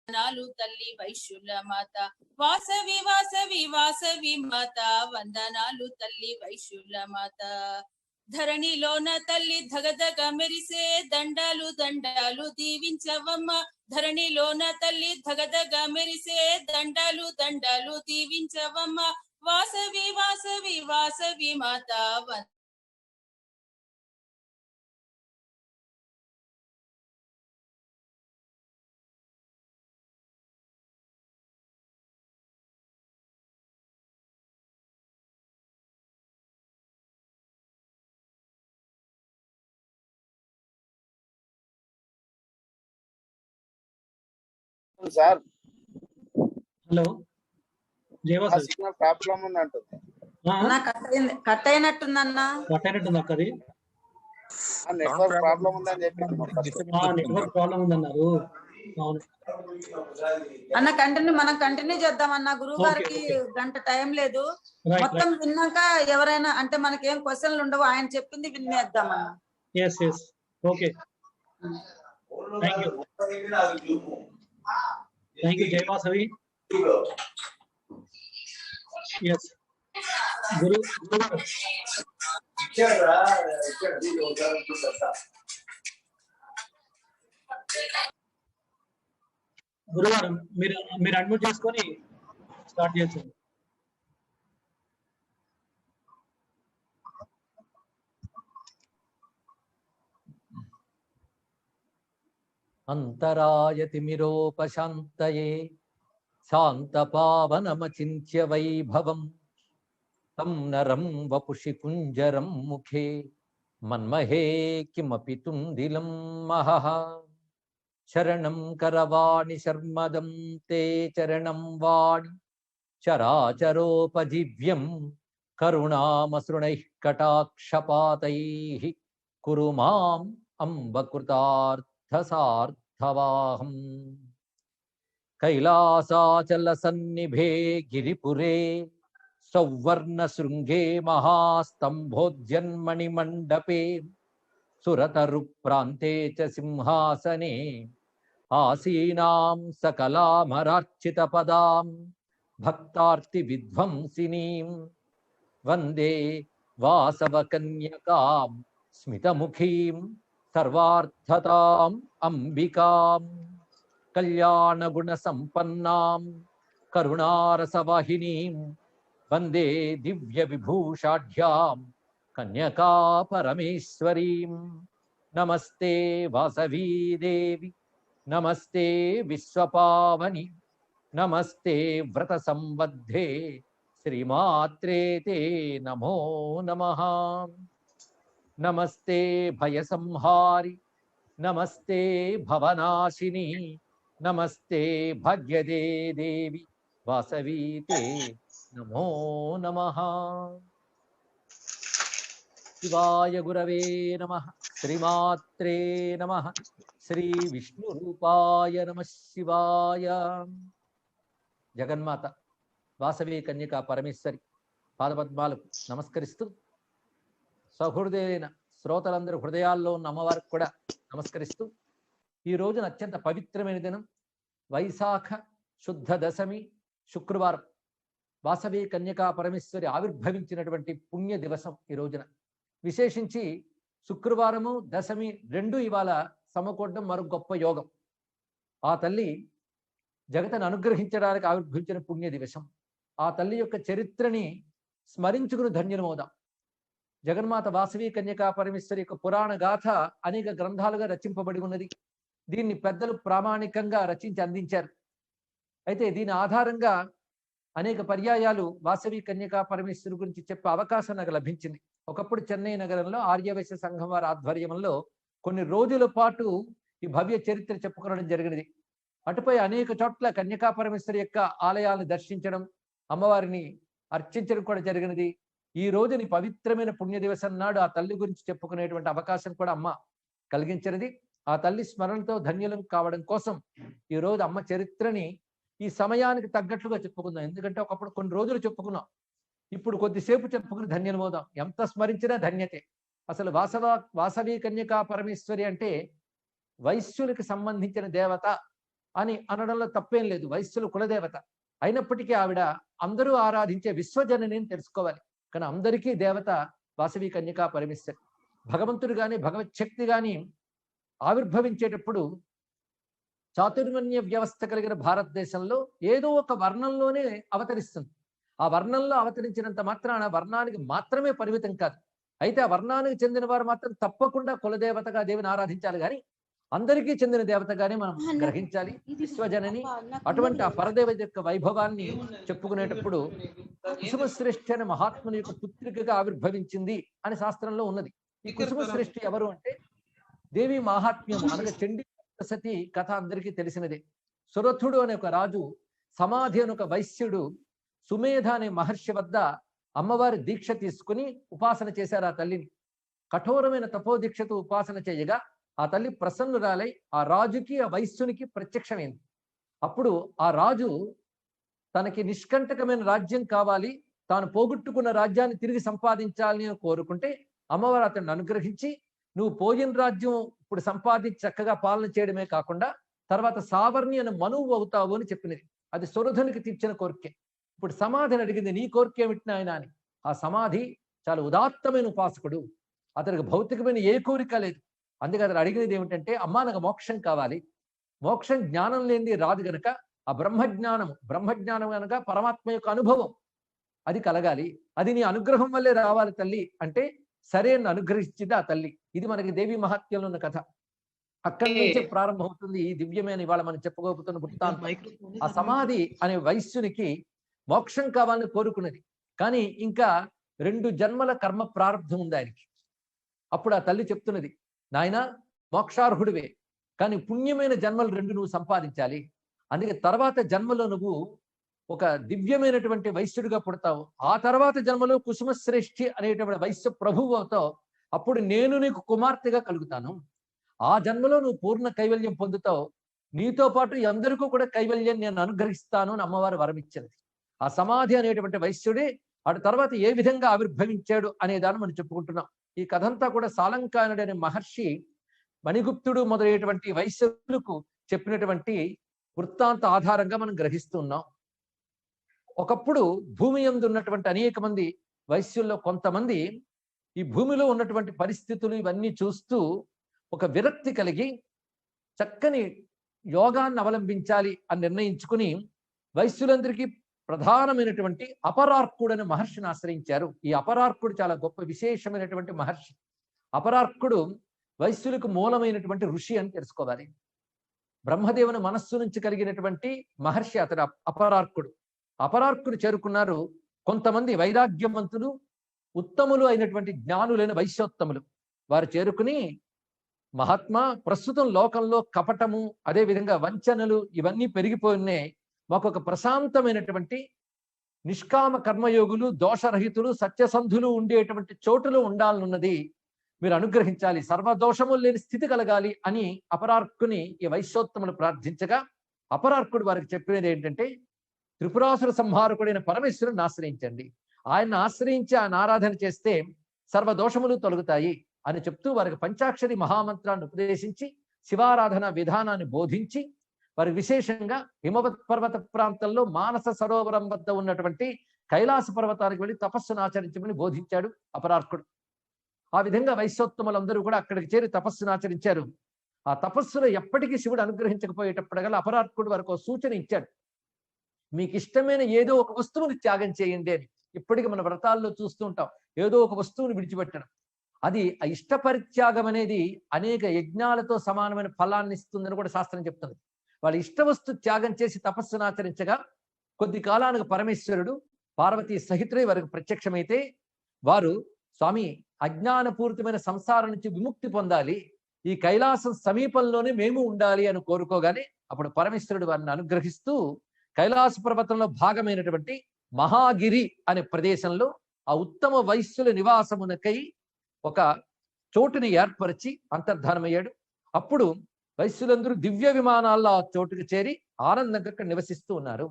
నాలు తల్లి వైశ్యుల మాత వాసవి వాసవి వాసవి మాత వందనాలు తల్లి వైశ్యుల మాత ధరణిలోన తల్లి ధగధగ మెరిసే దండాలు దండాలు దీవించవమ్మ ధరణిలోన తల్లి ధగధగ మెరిసే దండాలు దండాలు దీవించవమ్మ వాసవి వాసవి వాసవి మాత సార్ హలో సిగ్నల్ ప్రాబ్లం ఉంది అంటుంది. కట్ అయినట్టుందన్నా. కట్ అయినట్టుంది అక్క. అది నెట్వర్క్ ప్రాబ్లం ఉందని చెప్పి నెట్వర్క్ ప్రాబ్లం ఉందన్నారు. అవును అన్న మనం కంటిన్యూ చేద్దామన్నా. గురువు గారికి గంట టైం లేదు. మొత్తం విన్నాక ఎవరైనా అంటే మనకేం క్వశ్చన్లు ఉండవు, ఆయన చెప్పింది వినేద్దామన్నా. yes yes okay thank you జై వాసవి. yes గురువారం మీరు అడ్మిట్ చేసుకొని స్టార్ట్ చేయండి. అంతరాయతిమిరోపశాంతయే శాంతపావనమచింత్య వైభవం తం నరం వపుషి కుంజరం ముఖే మన్మహే కిమపి తుందిలం మహః శరణం కరవాణి శర్మదం తే చరణం వాణి చరాచరోపజీవ్యం కరుణామసృణైః కటాక్షపాతైః కురు మాం అంబకృతార్థసార్థవాహం కైలాసాచల సన్నిభే గిరిపురే సౌవర్ణ శృంగే మహాస్తంభోజ్జన్మణి మండపే సురతరు ప్రాంతే చ సింహాసనే ఆసీనాం సకలామరార్చిత పదాం భక్తార్తి విధ్వంసినీం వందే వాసవకన్యకాం స్మితముఖీం సర్వార్థతాం అంబికాం కళ్యాణగుణ సంపన్నాం కరుణారసవాహినీం వందే దివ్య విభూషాఢ్యాం కన్యకా పరమేశ్వరీం నమస్తే వాసవీ దేవి నమస్తే విశ్వపావని నమస్తే వ్రత సంబద్ధే శ్రీమాత్రే తే నమో నమః నమస్తే భయ సంహారి నమస్తే భవనాశిని నమస్తే భాగ్యదే దేవి వాసవీ తే నమో నమః శివాయ గురవే నమః శ్రీమాత్రే నమః శ్రీ విష్ణు రూపాయ నమః శివాయ. జగన్మాత వాసవి కన్యకా పరమేశ్వరి పాదపద్మాలకు నమస్కరిస్తూ సహృదయులైన శ్రోతలందరూ హృదయాల్లో ఉన్న అమ్మవారికి కూడా నమస్కరిస్తూ ఈ రోజున అత్యంత పవిత్రమైన దినం వైశాఖ శుద్ధ దశమి శుక్రవారం వాసవి కన్యకా పరమేశ్వరి ఆవిర్భవించినటువంటి పుణ్య దివసం ఈ రోజున. విశేషించి శుక్రవారము దశమి రెండు ఇవాళ సమకూడడం మరో గొప్ప యోగం. ఆ తల్లి జగతను అనుగ్రహించడానికి ఆవిర్భవించిన పుణ్య దివసం. ఆ తల్లి యొక్క చరిత్రని స్మరించుకుని ధన్యులమవుదాం. జగన్మాత వాసవి కన్యకా పరమేశ్వరి యొక్క పురాణ గాథ అనేక గ్రంథాలుగా రచింపబడి ఉన్నది. దీన్ని పెద్దలు ప్రామాణికంగా రచించి అందించారు. అయితే దీని ఆధారంగా అనేక పర్యాయాలు వాసవి కన్యకా పరమేశ్వరి గురించి చెప్పే అవకాశం నాకు లభించింది. ఒకప్పుడు చెన్నై నగరంలో ఆర్యవైశ్య సంఘం వారి ఆధ్వర్యంలో కొన్ని రోజుల పాటు ఈ భవ్య చరిత్ర చెప్పుకోవడం జరిగినది. అటుపై అనేక చోట్ల కన్యకా పరమేశ్వరి యొక్క ఆలయాలను దర్శించడం, అమ్మవారిని అర్చించడం కూడా జరిగినది. ఈ రోజుని పవిత్రమైన పుణ్య దివసం నాడు ఆ తల్లి గురించి చెప్పుకునేటువంటి అవకాశం కూడా అమ్మ కలిగించినది. ఆ తల్లి స్మరణతో ధన్యులం కావడం కోసం ఈ రోజు అమ్మ చరిత్రని ఈ సమయానికి తగ్గట్లుగా చెప్పుకుందాం. ఎందుకంటే ఒకప్పుడు కొన్ని రోజులు చెప్పుకున్నాం, ఇప్పుడు కొద్దిసేపు చెప్పుకుని ధన్యులమవుదాం. ఎంత స్మరించినా ధన్యతే. అసలు వాసవి కన్యకా పరమేశ్వరి అంటే వైశ్యులకు సంబంధించిన దేవత అని అనడంలో తప్పేం లేదు. వైశ్యులు కులదేవత అయినప్పటికీ ఆవిడ అందరూ ఆరాధించే విశ్వజనని తెలుసుకోవాలి. కానీ అందరికీ దేవత వాసవి కన్యకా పరమేశ్వరి. భగవంతుడు గాని భగవత్ శక్తి గాని ఆవిర్భవించేటప్పుడు చాతుర్వర్ణ్య వ్యవస్థ కలిగిన భారతదేశంలో ఏదో ఒక వర్ణంలోనే అవతరిస్తుంది. ఆ వర్ణంలో అవతరించినంత మాత్రాన వర్ణానికి మాత్రమే పరిమితం కాదు. అయితే ఆ వర్ణానికి చెందిన వారు మాత్రం తప్పకుండా కులదేవతగా దేవిని ఆరాధించాలి, కానీ అందరికీ చెందిన దేవతగానే మనం గ్రహించాలి విశ్వజనని. అటువంటి ఆ పరదేవత యొక్క వైభవాన్ని చెప్పుకునేటప్పుడు కుసుమశ్రేష్ఠి అనే మహాత్ముని యొక్క పుత్రికగా ఆవిర్భవించింది అని శాస్త్రంలో ఉన్నది. ఈ కుసుమశ్రేష్ఠి ఎవరు అంటే దేవి మహాత్మ్యము అనగా చండీ సతి కథ అందరికీ తెలిసినదే. సురథుడు అనే ఒక రాజు, సమాధి అనే ఒక వైశ్యుడు సుమేధ అనే మహర్షి వద్ద అమ్మవారి దీక్ష తీసుకుని ఉపాసన చేశారు ఆ తల్లిని. కఠోరమైన తపోదీక్షతో ఉపాసన చేయగా ఆ తల్లి ప్రసన్నురాలై ఆ రాజుకి ఆ వైశ్యునికి ప్రత్యక్షమైంది. అప్పుడు ఆ రాజు తనకి నిష్కంటకమైన రాజ్యం కావాలి, తాను పోగొట్టుకున్న రాజ్యాన్ని తిరిగి సంపాదించాలని కోరుకుంటే అమ్మవారు అతన్ని అనుగ్రహించి, నువ్వు పోయిన రాజ్యం ఇప్పుడు సంపాదించి చక్కగా పాలన చేయడమే కాకుండా తర్వాత సావర్ణి అనే మనువు అవుతావు అని చెప్పినది. అది సురధునికి తీర్చిన కోరికే. ఇప్పుడు సమాధిని అడిగింది, నీ కోరిక ఏమిటి నాయన అని. ఆ సమాధి చాలా ఉదాత్తమైన ఉపాసకుడు, అతనికి భౌతికమైన ఏ కోరిక లేదు. అందుకే అతను అడిగినది ఏమిటంటే, అమ్మా నాకు మోక్షం కావాలి, మోక్షం జ్ఞానం లేనిది రాదు గనక ఆ బ్రహ్మజ్ఞానం కనుక పరమాత్మ యొక్క అనుభవం అది కలగాలి, అది నీ అనుగ్రహం వల్లే రావాలి తల్లి అంటే సరే అని అనుగ్రహించింది ఆ తల్లి. ఇది మనకి దేవి మహాత్మ్యంలో ఉన్న కథ. అక్కడి నుంచే ప్రారంభమవుతుంది ఈ దివ్యమైన ఇవాళ మనం చెప్పుకోబోతున్న వృత్తాంతం. ఆ సమాధి అనే వైశ్యునికి మోక్షం కావాలని కోరుకున్నది, కానీ ఇంకా 2 జన్మల కర్మ ప్రారంభం ఉంది ఆయనకి. అప్పుడు ఆ తల్లి చెప్తున్నది, నాయన మోక్షార్హుడివే, కానీ పుణ్యమైన జన్మలు 2 నువ్వు సంపాదించాలి. అందుకే తర్వాత జన్మలో నువ్వు ఒక దివ్యమైనటువంటి వైశ్యుడిగా పుడతావు, ఆ తర్వాత జన్మలో కుసుమశ్రేష్ఠి అనేటువంటి వైశ్య ప్రభువు అవుతావు. అప్పుడు నేను నీకు కుమార్తెగా కలుగుతాను, ఆ జన్మలో నువ్వు పూర్ణ కైవల్యం పొందుతావు, నీతో పాటు అందరికీ కూడా కైవల్యం నేను అనుగ్రహిస్తాను అని అమ్మవారు వరమిచ్చింది. ఆ సమాధి అనేటువంటి వైశ్యుడే అటు తర్వాత ఏ విధంగా ఆవిర్భవించాడు అనే దాన్ని మనం చెప్పుకుంటున్నాం. ఈ కథంతా కూడా సాలంకానుడు అనే మహర్షి మణిగుప్తుడు మొదలైనటువంటి వైశ్యులకు చెప్పినటువంటి వృత్తాంత ఆధారంగా మనం గ్రహిస్తున్నాం. ఒకప్పుడు భూమి యందు ఉన్నటువంటి అనేక మంది వైశ్యుల్లో కొంతమంది ఈ భూమిలో ఉన్నటువంటి పరిస్థితులు ఇవన్నీ చూస్తూ ఒక విరక్తి కలిగి చక్కని యోగాన్ని అవలంబించాలి అని నిర్ణయించుకుని వైశ్యులందరికీ ప్రధానమైనటువంటి అపరార్కుడు అనే మహర్షిని ఆశ్రయించారు. ఈ అపరార్కుడు చాలా గొప్ప విశేషమైనటువంటి మహర్షి. అపరార్కుడు వైశ్యులకు మూలమైనటువంటి ఋషి అని తెలుసుకోవాలి. బ్రహ్మదేవుని మనస్సు నుంచి కలిగినటువంటి మహర్షి అతడు అపరార్కుడు. అపరార్కుడు చేరుకున్నారు కొంతమంది వైరాగ్యవంతులు, ఉత్తములు అయినటువంటి జ్ఞానులైన వైశ్యోత్తములు. వారు చేరుకుని, మహాత్మా, ప్రస్తుతం లోకంలో కపటము అదేవిధంగా వంచనలు ఇవన్నీ పెరిగిపోయినాయి, మాకు ఒక ప్రశాంతమైనటువంటి నిష్కామ కర్మయోగులు, దోషరహితులు, సత్యసంధులు ఉండేటువంటి చోటులో ఉండాలనున్నది, మీరు అనుగ్రహించాలి, సర్వదోషములు లేని స్థితి కలగాలి అని అపరార్కుని ఈ వైశ్యోత్తములు ప్రార్థించగా అపరార్కుడు వారికి చెప్పినది ఏంటంటే, త్రిపురాసుర సంహారకుడైన పరమేశ్వరుని ఆశ్రయించండి, ఆయన్ని ఆశ్రయించి ఆయన ఆరాధన చేస్తే సర్వదోషములు తొలగుతాయి అని చెప్తూ వారికి పంచాక్షరి మహామంత్రాన్ని ఉపదేశించి శివారాధన విధానాన్ని బోధించి వారి విశేషంగా హిమవత్ పర్వత ప్రాంతంలో మానస సరోవరం వద్ద ఉన్నటువంటి కైలాస పర్వతానికి వెళ్ళి తపస్సును ఆచరించమని బోధించాడు అపరార్కుడు. ఆ విధంగా వైశ్యోత్తములందరూ కూడా అక్కడికి చేరి తపస్సును ఆచరించారు. ఆ తపస్సులో ఎప్పటికీ శివుడు అనుగ్రహించకపోయేటప్పటికల్లా అపరార్కుడు వారికి సూచన ఇచ్చాడు, మీకు ఇష్టమైన ఏదో ఒక వస్తువుని త్యాగం చేయండి అని. ఇప్పటికీ మన వ్రతాల్లో చూస్తూ ఉంటాం, ఏదో ఒక వస్తువుని విడిచిపెట్టడం. అది ఆ ఇష్ట పరిత్యాగం అనేది అనేక యజ్ఞాలతో సమానమైన ఫలాన్ని ఇస్తుందని కూడా శాస్త్రం చెప్తుంది. వాళ్ళ ఇష్ట వస్తు త్యాగం చేసి తపస్సును ఆచరించగా కొద్ది కాలానికి పరమేశ్వరుడు పార్వతీ సహితుడై వారికి ప్రత్యక్షమైతే వారు, స్వామి, అజ్ఞానపూరితమైన సంసారం నుంచి విముక్తి పొందాలి, ఈ కైలాసం సమీపంలోనే మేము ఉండాలి అని కోరుకోగానే అప్పుడు పరమేశ్వరుడు వారిని అనుగ్రహిస్తూ కైలాస పర్వతంలో భాగమైనటువంటి మహాగిరి అనే ప్రదేశంలో ఆ ఉత్తమ వైశ్యుల నివాసమునకై ఒక చోటుని ఏర్పరిచి అంతర్ధానమయ్యాడు. అప్పుడు వైశ్యులందరూ దివ్య విమానాల్లో ఆ చోటుకు చేరి ఆనందంగా అక్కడ నివసిస్తూ ఉన్నారు.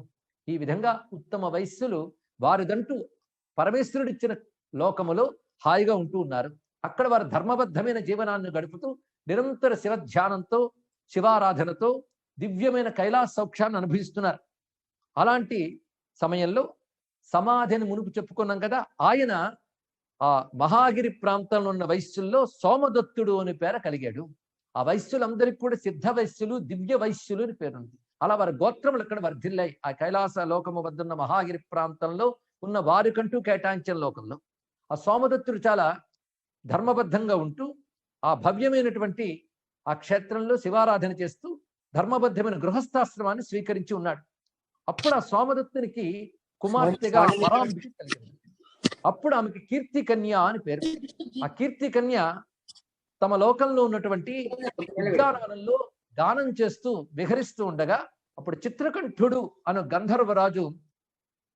ఈ విధంగా ఉత్తమ వైశ్యులు వారిదంటూ పరమేశ్వరుడిచ్చిన లోకములో హాయిగా ఉంటూ ఉన్నారు. అక్కడ వారు ధర్మబద్ధమైన జీవనాన్ని గడుపుతూ నిరంతర శివధ్యానంతో, శివారాధనతో, దివ్యమైన కైలాస సౌఖ్యాన్ని అనుభవిస్తున్నారు. అలాంటి సమయంలో సమాధిని మునుపు చెప్పుకున్నాం కదా, ఆయన ఆ మహాగిరి ప్రాంతంలో ఉన్న వైశ్యుల్లో సోమదత్తుడు అనే పేర కలిగాడు. ఆ వైశ్యులందరికీ కూడా సిద్ధ వైశ్యులు, దివ్య వైశ్యులు అని పేరుంది. అలా వారి గోత్రములు అక్కడ వర్ధిల్లాయి. ఆ కైలాస లోకము వద్దున్న మహాగిరి ప్రాంతంలో ఉన్న వారికంటూ కేటాయించిన లోకంలో ఆ సోమదత్తుడు చాలా ధర్మబద్ధంగా ఉంటూ ఆ భవ్యమైనటువంటి ఆ క్షేత్రంలో శివారాధన చేస్తూ ధర్మబద్ధమైన గృహస్థాశ్రమాన్ని స్వీకరించి ఉన్నాడు. అప్పుడు ఆ సోమదత్తునికి కుమార్తెగా పరాంబిక కలిగింది. అప్పుడు ఆమెకి కీర్తి కన్య అని పేరు. ఆ కీర్తి కన్య తమ లోకంలో ఉన్నటువంటి ఉద్యానవనంలో గానం చేస్తూ విహరిస్తూ ఉండగా అప్పుడు చిత్రకంఠుడు అను గంధర్వరాజు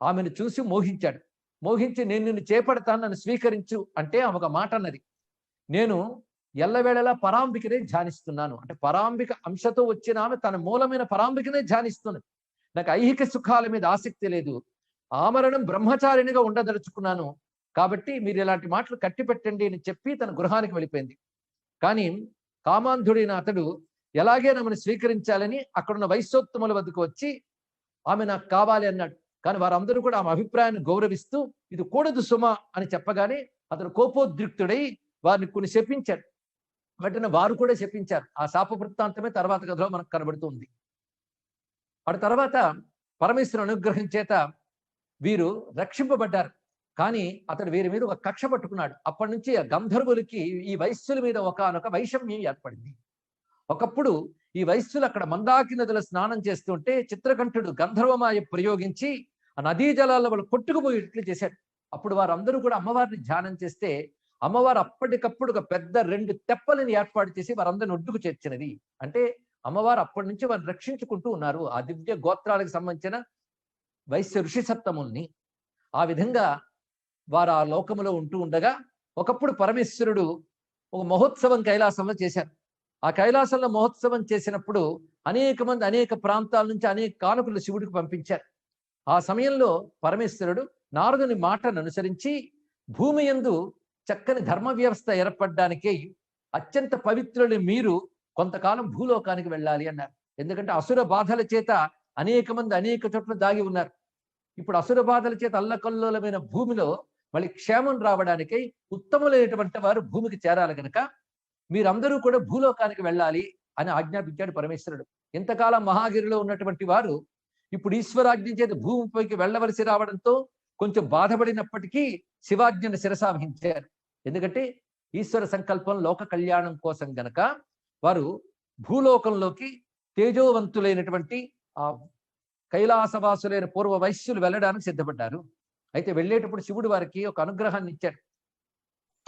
ఆమెను చూసి మోహించాడు. మోహించి నేను నిన్ను చేపడతాను, నన్ను స్వీకరించు అంటే ఆమె ఒక మాట అన్నది, నేను ఎల్లవేళలా పరాంబికనే ధ్యానిస్తున్నాను. అంటే పరాంబిక అంశతో వచ్చిన ఆమె తన మూలమైన పరాంబికనే ధ్యానిస్తున్నది. నాకు ఐహిక సుఖాల మీద ఆసక్తి లేదు, ఆమరణం బ్రహ్మచారిణిగా ఉండదలుచుకున్నాను, కాబట్టి మీరు ఇలాంటి మాటలు కట్టిపెట్టండి అని చెప్పి తన గృహానికి వెళ్ళిపోయింది. కానీ కామాంధుడైన అతడు ఎలాగే ఆమెను స్వీకరించాలని అక్కడున్న వైశ్యోత్తముల వద్దకు వచ్చి ఆమె నాకు కావాలి అన్నాడు. కానీ వారందరూ కూడా ఆమె అభిప్రాయాన్ని గౌరవిస్తూ ఇది కూడదు సుమా అని చెప్పగానే అతడు కోపోద్రిక్తుడై వారిని కొన్ని శపించాడు. వెంటనే వారు కూడా శపించారు. ఆ శాప వృత్తాంతమే తర్వాత కథలో మనకు కనబడుతుంది. ఆ తర్వాత పరమేశ్వరుని అనుగ్రహం చేత వీరు రక్షింపబడ్డారు. కానీ అతడు వీరి మీద ఒక కక్ష పట్టుకున్నాడు. అప్పటి నుంచి ఆ గంధర్వులకి ఈ వైశ్యుల మీద ఒకనొక వైషమ్యం ఏర్పడింది. ఒకప్పుడు ఈ వైశ్యులు అక్కడ మందాకి నదుల స్నానం చేస్తుంటే చిత్రకంఠుడు గంధర్వమాయ ప్రయోగించి ఆ నదీ జలాల్లో వాళ్ళు కొట్టుకుపోయేట్లు చేశాడు. అప్పుడు వారందరూ కూడా అమ్మవారిని ధ్యానం చేస్తే అమ్మవారు అప్పటికప్పుడు ఒక పెద్ద 2 తెప్పలని ఏర్పాటు చేసి వారందరిని ఒడ్డుకు చేర్చినది. అంటే అమ్మవారు అప్పటి నుంచి వారిని రక్షించుకుంటూ ఉన్నారు, ఆ దివ్య గోత్రాలకు సంబంధించిన వైశ్య ఋషి సప్తముల్ని. ఆ విధంగా వారు ఆ లోకములో ఉంటూ ఉండగా ఒకప్పుడు పరమేశ్వరుడు ఒక మహోత్సవం కైలాసంలో చేశారు. ఆ కైలాసంలో మహోత్సవం చేసినప్పుడు అనేక మంది అనేక ప్రాంతాల నుంచి అనేక కానుకలు శివుడికి పంపించారు. ఆ సమయంలో పరమేశ్వరుడు నారదుని మాటను అనుసరించి భూమి యందు చక్కని ధర్మ వ్యవస్థ ఏర్పడడానికి అత్యంత పవిత్రులు మీరు కొంతకాలం భూలోకానికి వెళ్ళాలి అన్నారు. ఎందుకంటే అసుర బాధల చేత అనేక మంది అనేక చోట్ల దాగి ఉన్నారు. ఇప్పుడు అసుర బాధల చేత అల్లకల్లోలమైన భూమిలో మళ్ళీ క్షేమం రావడానికి ఉత్తములైనటువంటి వారు భూమికి చేరాలి కనుక మీరందరూ కూడా భూలోకానికి వెళ్ళాలి అని ఆజ్ఞాపించాడు పరమేశ్వరుడు. ఇంతకాలం మహాగిరిలో ఉన్నటువంటి వారు ఇప్పుడు ఈశ్వరాజ్ఞ చేత భూమిపైకి వెళ్ళవలసి రావడంతో కొంచెం బాధపడినప్పటికీ శివాజ్ఞను శిరసావహించారు. ఎందుకంటే ఈశ్వర సంకల్పం లోక కళ్యాణం కోసం గనక వారు భూలోకంలోకి తేజోవంతులైనటువంటి ఆ కైలాసవాసులైన పూర్వ వైశ్యులు వెళ్ళడానికి సిద్ధపడ్డారు. అయితే వెళ్ళేటప్పుడు శివుడు వారికి ఒక అనుగ్రహాన్ని ఇచ్చాడు.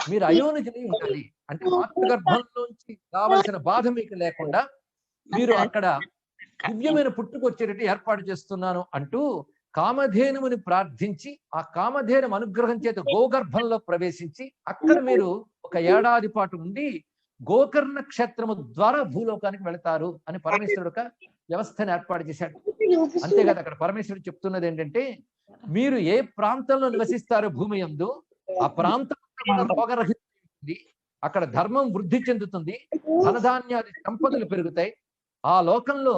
మీరు అయోనిజులై ఉండాలి, అంటే మాతృగర్భంలోంచి కావలసిన బాధ మీకు లేకుండా మీరు అక్కడ దివ్యమైన పుట్టుకొచ్చేటట్టు ఏర్పాటు చేస్తున్నాను అంటూ కామధేనువుని ప్రార్థించి ఆ కామధేను అనుగ్రహం చేత గోగర్భంలో ప్రవేశించి అక్కడ మీరు ఒక ఏడాది పాటు ఉండి గోకర్ణ క్షేత్రము ద్వారా భూలోకానికి వెళతారు అని పరమేశ్వరుడు ఒక వ్యవస్థను ఏర్పాటు చేశాడు. అంతేకాదు అక్కడ పరమేశ్వరుడు చెప్తున్నది ఏంటంటే మీరు ఏ ప్రాంతంలో నివసిస్తారో భూమి యందు ఆ ప్రాంతం రోగరహితుంది, అక్కడ ధర్మం వృద్ధి చెందుతుంది, ధనధాన్యాది సంపదలు పెరుగుతాయి. ఆ లోకంలో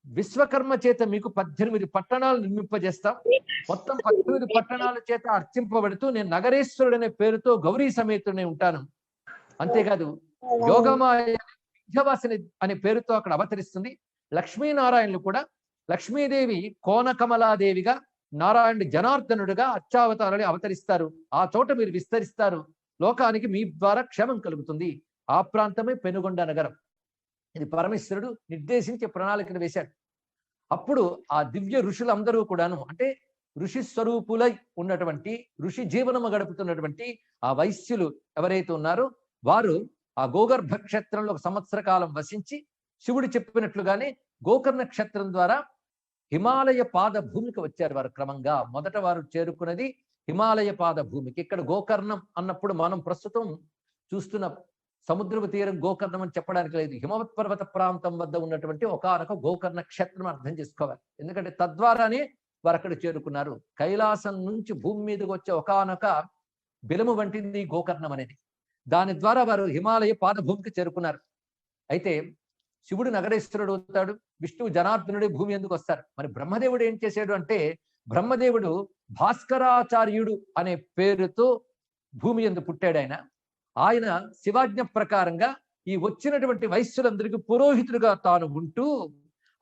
విశ్వకర్మ చేత మీకు 18 పట్టణాలు నిర్మింపజేస్తాం. మొత్తం 18 పట్టణాల చేత అర్చింపబడుతూ నేను నగరేశ్వరుడు అనే పేరుతో గౌరీ సమేతుడనే ఉంటాను. అంతేకాదు యోగమాయ విద్యవాసిని అనే పేరుతో అక్కడ అవతరిస్తుంది. లక్ష్మీనారాయణులు కూడా లక్ష్మీదేవి కోనకమలాదేవిగా, నారాయణుడి జనార్దనుడుగా అర్చావతారాన్ని అవతరిస్తారు. ఆ చోట మీరు విస్తరిస్తారు, లోకానికి మీ ద్వారా క్షేమం కలుగుతుంది. ఆ ప్రాంతమే పెనుగొండ నగరం. ఇది పరమేశ్వరుడు నిర్దేశించే ప్రణాళికను వేశాడు. అప్పుడు ఆ దివ్య ఋషులందరూ కూడాను, అంటే ఋషి స్వరూపులై ఉన్నటువంటి ఋషి జీవనము గడుపుతున్నటువంటి ఆ వైశ్యులు ఎవరైతే ఉన్నారో వారు ఆ గోగర్భ క్షేత్రంలో 1 సంవత్సర కాలం వసించి శివుడు చెప్పినట్లుగానే గోకర్ణ క్షేత్రం ద్వారా హిమాలయ పాద భూమికి వచ్చారు. వారు క్రమంగా మొదట వారు చేరుకున్నది హిమాలయ పాద భూమికి. ఇక్కడ గోకర్ణం అన్నప్పుడు మనం ప్రస్తుతం చూస్తున్న సముద్రపు తీరం గోకర్ణం అని చెప్పడానికి లేదు. హిమవత్ పర్వత ప్రాంతం వద్ద ఉన్నటువంటి ఒకనొక గోకర్ణ క్షేత్రం అర్థం చేసుకోవాలి. ఎందుకంటే తద్వారానే వారు అక్కడ చేరుకున్నారు. కైలాసం నుంచి భూమి మీదకి వచ్చే ఒకనొక బిలము వంటిది గోకర్ణం అనేది. దాని ద్వారా వారు హిమాలయ పాదభూమికి చేరుకున్నారు. అయితే శివుడు నగరేశ్వరుడు అవుతాడు, విష్ణువు జనార్దనుడు భూమి ఎందుకు వస్తారు. మరి బ్రహ్మదేవుడు ఏం చేశాడు అంటే, బ్రహ్మదేవుడు భాస్కరాచార్యుడు అనే పేరుతో భూమి ఎందు పుట్టాడు. ఆయన శివాజ్ఞ ప్రకారంగా ఈ వచ్చినటువంటి వైశ్యులందరికీ పురోహితుడిగా తాను ఉంటూ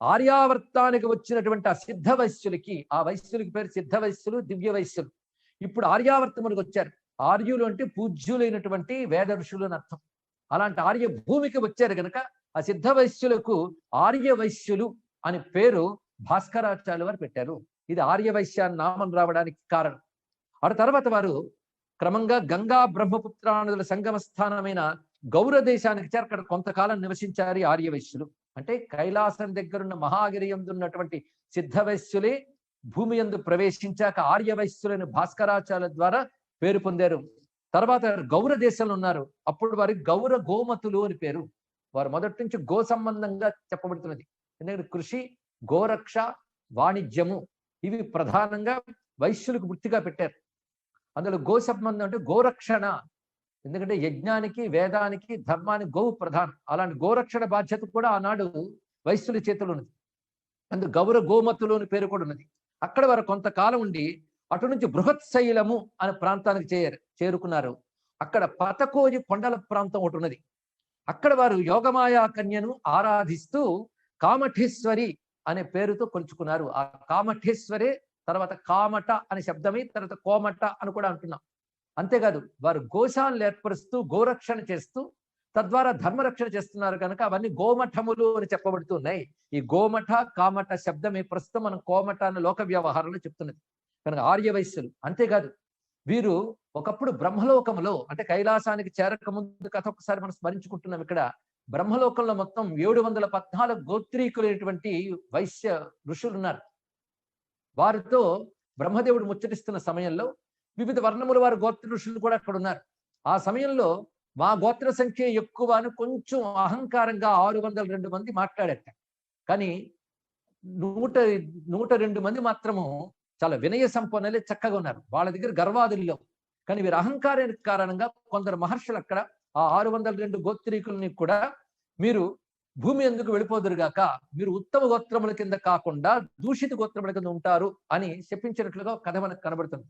ఆర్యావర్తానికి వచ్చినటువంటి ఆ సిద్ధ వైశ్యులకి, ఆ వైశ్యులకి పేరు సిద్ధ వైశ్యులు, దివ్య వైశ్యులు. ఇప్పుడు ఆర్యావర్తమునికి వచ్చారు. ఆర్యులు అంటే పూజ్యులైనటువంటి వేద ఋషులు అని అర్థం. అలాంటి ఆర్య భూమికి వచ్చారు గనక ఆ సిద్ధ వైశ్యులకు ఆర్య వైశ్యులు అని పేరు భాస్కరాచార్యులు వారు పెట్టారు. ఇది ఆర్య వైశ్య నామం రావడానికి కారణం. ఆ తర్వాత వారు క్రమంగా గంగా బ్రహ్మపుత్రానదుల సంగమ స్థానమైన గౌర దేశానికి చేరి అక్కడ కొంతకాలం నివసించారు ఆర్య వైశ్యులు. అంటే కైలాసం దగ్గరున్న మహాగిరి యందు ఉన్నటువంటి సిద్ధ వైశ్యులే భూమి యందు ప్రవేశించాక ఆర్య వైశ్యులైన భాస్కరాచార్యుల ద్వారా పేరు పొందారు. తర్వాత గౌర దేశంలో ఉన్నారు. అప్పుడు వారికి గౌర గోమతులు అని పేరు. వారు మొదటి నుంచి గో సంబంధంగా చెప్పబడుతున్నది. ఎందుకంటే కృషి, గోరక్ష, వాణిజ్యము ఇవి ప్రధానంగా వైశ్యులకు వృత్తిగా పెట్టారు. అందులో గో సంబంధం అంటే గోరక్షణ. ఎందుకంటే యజ్ఞానికి, వేదానికి, ధర్మానికి గోవు ప్రధానం. అలాంటి గోరక్షణ బాధ్యత కూడా ఆనాడు వైశ్యుల చేతులు ఉన్నది. అందుకు గౌర గోమతులు అని పేరు కూడా ఉన్నది. అక్కడ వారు కొంతకాలం ఉండి అటు నుంచి బృహత్శైలము అనే ప్రాంతానికి చేరుకున్నారు. అక్కడ పతకోజి కొండల ప్రాంతం ఒకటి ఉన్నది. అక్కడ వారు యోగమాయా కన్యను ఆరాధిస్తూ కామఠేశ్వరి అనే పేరుతో కొలుచుకున్నారు. ఆ కామఠేశ్వరే తర్వాత కామట అనే శబ్దమే తర్వాత కోమట అని కూడా అంటున్నాం. అంతేకాదు వారు గోశాలను ఏర్పరుస్తూ గోరక్షణ చేస్తూ తద్వారా ధర్మరక్షణ చేస్తున్నారు కనుక అవన్నీ గోమఠములు అని చెప్పబడుతున్నాయి. ఈ గోమఠ కామట శబ్దమే ప్రస్తుతం మనం కోమట అనే లోక వ్యవహారంలో చెప్తున్నది కనుక ఆర్య వైశ్యులు. అంతేకాదు వీరు ఒకప్పుడు బ్రహ్మలోకంలో అంటే కైలాసానికి చేరక ముందు కథ ఒకసారి మనం స్మరించుకుంటున్నాం. ఇక్కడ బ్రహ్మలోకంలో మొత్తం 714 గోత్రీకులైనటువంటి వైశ్య ఋషులు ఉన్నారు. వారితో బ్రహ్మదేవుడు ముచ్చటిస్తున్న సమయంలో వివిధ వర్ణముల వారి గోత్ర ఋషులు కూడా అక్కడ ఉన్నారు. ఆ సమయంలో మా గోత్ర సంఖ్య ఎక్కువ అని కొంచెం అహంకారంగా 602 మంది మాట్లాడారట. కానీ 102 మంది మాత్రము చాలా వినయ సంపన్నులే చక్కగా ఉన్నారు. వాళ్ళ దగ్గర గర్వాదుల్లో. కానీ వీరు అహంకారానికి కారణంగా కొందరు మహర్షులు అక్కడ ఆ 602 గోత్రీకుల్ని కూడా మీరు భూమి ఎందుకు వెళ్ళిపోదురుగాక, మీరు ఉత్తమ గోత్రముల కింద కాకుండా దూషిత గోత్రముల కింద ఉంటారు అని చెప్పించినట్లుగా కథ మనకు కనబడుతుంది.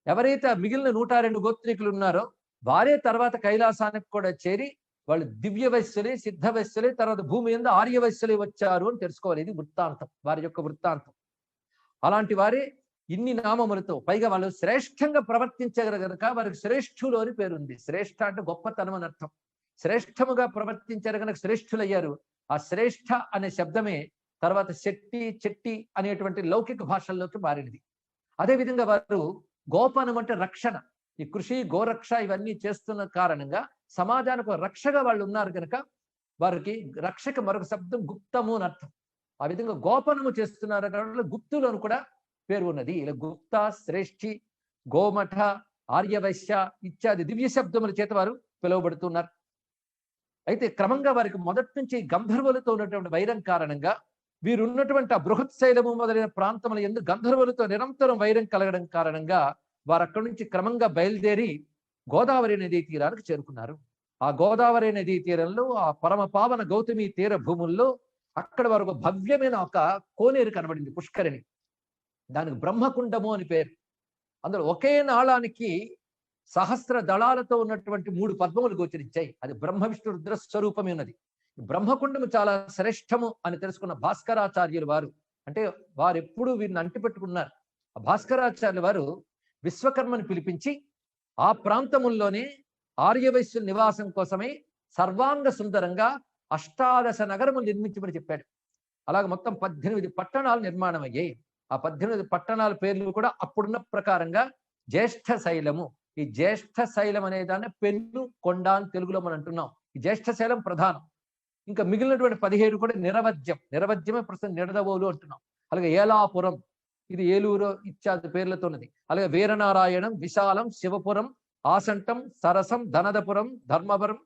ఎవరైతే మిగిలిన 102 గోత్రీకులు ఉన్నారో వారే తర్వాత కైలాసానికి కూడా చేరి వాళ్ళు దివ్య వైశ్యులే, సిద్ధ వైశ్యులే, తర్వాత భూమి యందు ఆర్య వైశ్యులే వచ్చారు అని తెలుసుకోవాలి. ఇది వృత్తాంతం, వారి యొక్క వృత్తాంతం. అలాంటి వారే ఇన్ని నామములతో పైగా వాళ్ళు శ్రేష్టంగా ప్రవర్తించగలరు కనుక వారికి శ్రేష్ఠులు అని పేరుంది. శ్రేష్ఠ అంటే గొప్పతనం అని అర్థం. శ్రేష్టముగా ప్రవర్తించారు కనుక శ్రేష్ఠులయ్యారు. ఆ శ్రేష్ఠ అనే శబ్దమే తర్వాత శెట్టి, చెట్టి అనేటువంటి లౌకిక భాషల్లోకి మారినది. అదేవిధంగా వారు గోపనం అంటే రక్షణ, ఈ కృషి, గోరక్ష ఇవన్నీ చేస్తున్న కారణంగా సమాజానికి రక్షగా వాళ్ళు ఉన్నారు కనుక వారికి రక్షక మరొక శబ్దం గుప్తము అని అర్థం. ఆ విధంగా గోపనము చేస్తున్నారు కాబట్టి గుప్తులు అని కూడా పేరు ఉన్నది. ఇలా గుప్త, శ్రేష్ఠి, గోమఠ, ఆర్యవైశ్య ఇత్యాది దివ్య శబ్దముల చేత వారు పిలువబడుతున్నారు. అయితే క్రమంగా వారికి మొదటి నుంచి గంధర్వులతో ఉన్నటువంటి వైరం కారణంగా వీరున్నటువంటి ఆ బృహత్శైలము మొదలైన ప్రాంతముల యందు గంధర్వులతో నిరంతరం వైరం కలగడం కారణంగా వారు అక్కడి నుంచి క్రమంగా బయలుదేరి గోదావరి నదీ తీరానికి చేరుకున్నారు. ఆ గోదావరి నదీ తీరంలో ఆ పరమ పావన గౌతమి తీర భూముల్లో అక్కడ వారు ఒక భవ్యమైన ఒక కోనేరు కనబడింది, పుష్కరిణి. దానికి బ్రహ్మకుండము అని పేరు. అందులో ఒకే నాళానికి సహస్ర దళాలతో ఉన్నటువంటి 3 పద్మములు గోచరించాయి. అది బ్రహ్మ విష్ణు రుద్ర స్వరూపమే ఉన్నది. బ్రహ్మకుండము చాలా శ్రేష్టము అని తెలుసుకున్న భాస్కరాచార్యులు వారు, అంటే వారు ఎప్పుడూ వీరిని అంటిపెట్టుకున్నారు. ఆ భాస్కరాచార్యులు వారు విశ్వకర్మని పిలిపించి ఆ ప్రాంతముల్లోనే ఆర్యవైశ్యుల నివాసం కోసమే సర్వాంగ సుందరంగా 18 నగరములు నిర్మించమని చెప్పాడు. అలాగే మొత్తం 18 పట్టణాలు నిర్మాణం అయ్యాయి. ఆ 18 పట్టణాల పేర్లు కూడా అప్పుడున్న ప్రకారంగా జ్యేష్ఠ శైలము. ఈ జ్యేష్ఠ శైలం అనే దాన్ని పెన్ను కొండ అని తెలుగులో మనం అంటున్నాం. ఈ జ్యేష్ఠ శైలం ప్రధానం. ఇంకా మిగిలినటువంటి 17 కూడా నిరవధ్యం. నిరవధ్యమే ప్రస్తుతం నిడదవోలు అంటున్నాం. అలాగే ఏలాపురం, ఇది ఏలూరు ఇత్యాది పేర్లతో ఉన్నది. అలాగే వీరనారాయణం, విశాలం, శివపురం, ఆసంటం, సరసం, ధనదపురం, ధర్మవరం,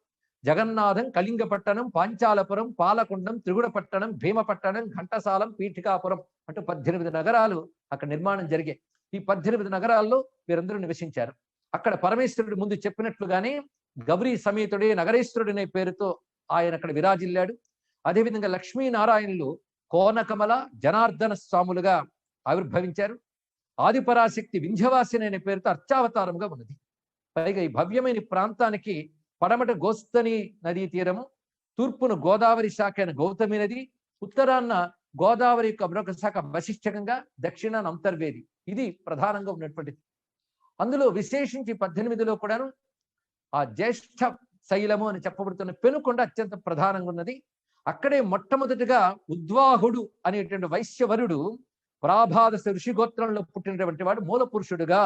జగన్నాథం, కళింగపట్టణం, పాంచాలపురం, పాలకొండం, త్రిగుడపట్టణం, భీమపట్టణం, ఘంటసాలం, పీఠికాపురం అంటూ 18 నగరాలు అక్కడ నిర్మాణం జరిగాయి. ఈ 18 నగరాల్లో వీరందరూ నివసించారు. అక్కడ పరమేశ్వరుడు ముందు చెప్పినట్లుగానే గౌరీ సమేతుడే నగరేశ్వరుడు అనే పేరుతో ఆయన అక్కడ విరాజిల్లాడు. అదేవిధంగా లక్ష్మీనారాయణులు కోనకమల జనార్దన స్వాములుగా ఆవిర్భవించారు. ఆదిపరాశక్తి వింధ్యవాసిని అనే పేరుతో అర్చావతారంగా ఉన్నది. పైగా ఈ భవ్యమైన ప్రాంతానికి పడమట గోస్తని నదీ తీరము, తూర్పున గోదావరి శాఖ అయిన గౌతమి నది, ఉత్తరాన్న గోదావరి యొక్క మరొక శాఖ వశిష్ఠకంగా, దక్షిణాన అంతర్వేది. ఇది ప్రధానంగా ఉన్నటువంటిది. అందులో విశేషించి 18లో కూడాను ఆ జ్యేష్ఠ శైలము అని చెప్పబడుతున్న పెనుకొండ అత్యంత ప్రధానంగా ఉన్నది. అక్కడే మొట్టమొదటిగా ఉద్వాహుడు అనేటువంటి వైశ్యవరుడు ప్రాభాదస ఋషిగోత్రంలో పుట్టినటువంటి వాడు మూల పురుషుడుగా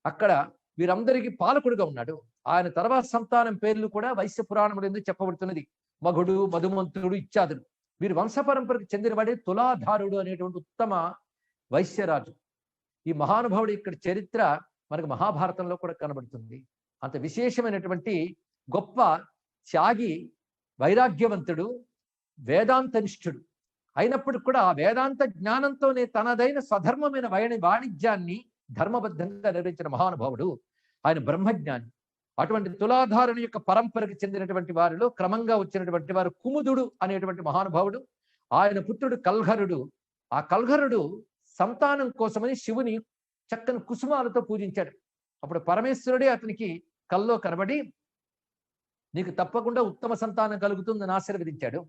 అక్కడ వీరందరికీ పాలకుడుగా ఉన్నాడు. ఆయన తర్వాత సంతానం పేర్లు కూడా వైశ్య పురాణములు ఎందుకు చెప్పబడుతున్నది. మగుడు, మధుమంతుడు ఇత్యాదులు. వీరు వంశ పరంపరకు చెందినవాడే తులాధారుడు అనేటువంటి ఉత్తమ వైశ్యరాజు. ఈ మహానుభావుడు ఇక్కడ చరిత్ర మనకు మహాభారతంలో కూడా కనబడుతుంది. అంత విశేషమైనటువంటి గొప్ప త్యాగి, వైరాగ్యవంతుడు, వేదాంతనిష్ఠుడు అయినప్పటికి కూడా ఆ వేదాంత జ్ఞానంతోనే తనదైన స్వధర్మమైన వాణిజ్యాన్ని ధర్మబద్ధంగా నిర్వహించిన మహానుభావుడు ఆయన. బ్రహ్మజ్ఞాని. అటువంటి తులాధారుని యొక్క పరంపరకు చెందినటువంటి వారిలో క్రమంగా వచ్చినటువంటి వారు కుముదుడు అనేటువంటి మహానుభావుడు. ఆయన పుత్రుడు కల్హరుడు. ఆ కల్హరుడు సంతానం కోసమని శివుని చక్కని కుసుమాలతో పూజించాడు. అప్పుడు పరమేశ్వరుడే అతనికి కల్లో కనబడి నీకు తప్పకుండా ఉత్తమ సంతానం కలుగుతుందని ఆశీర్వదించాడు.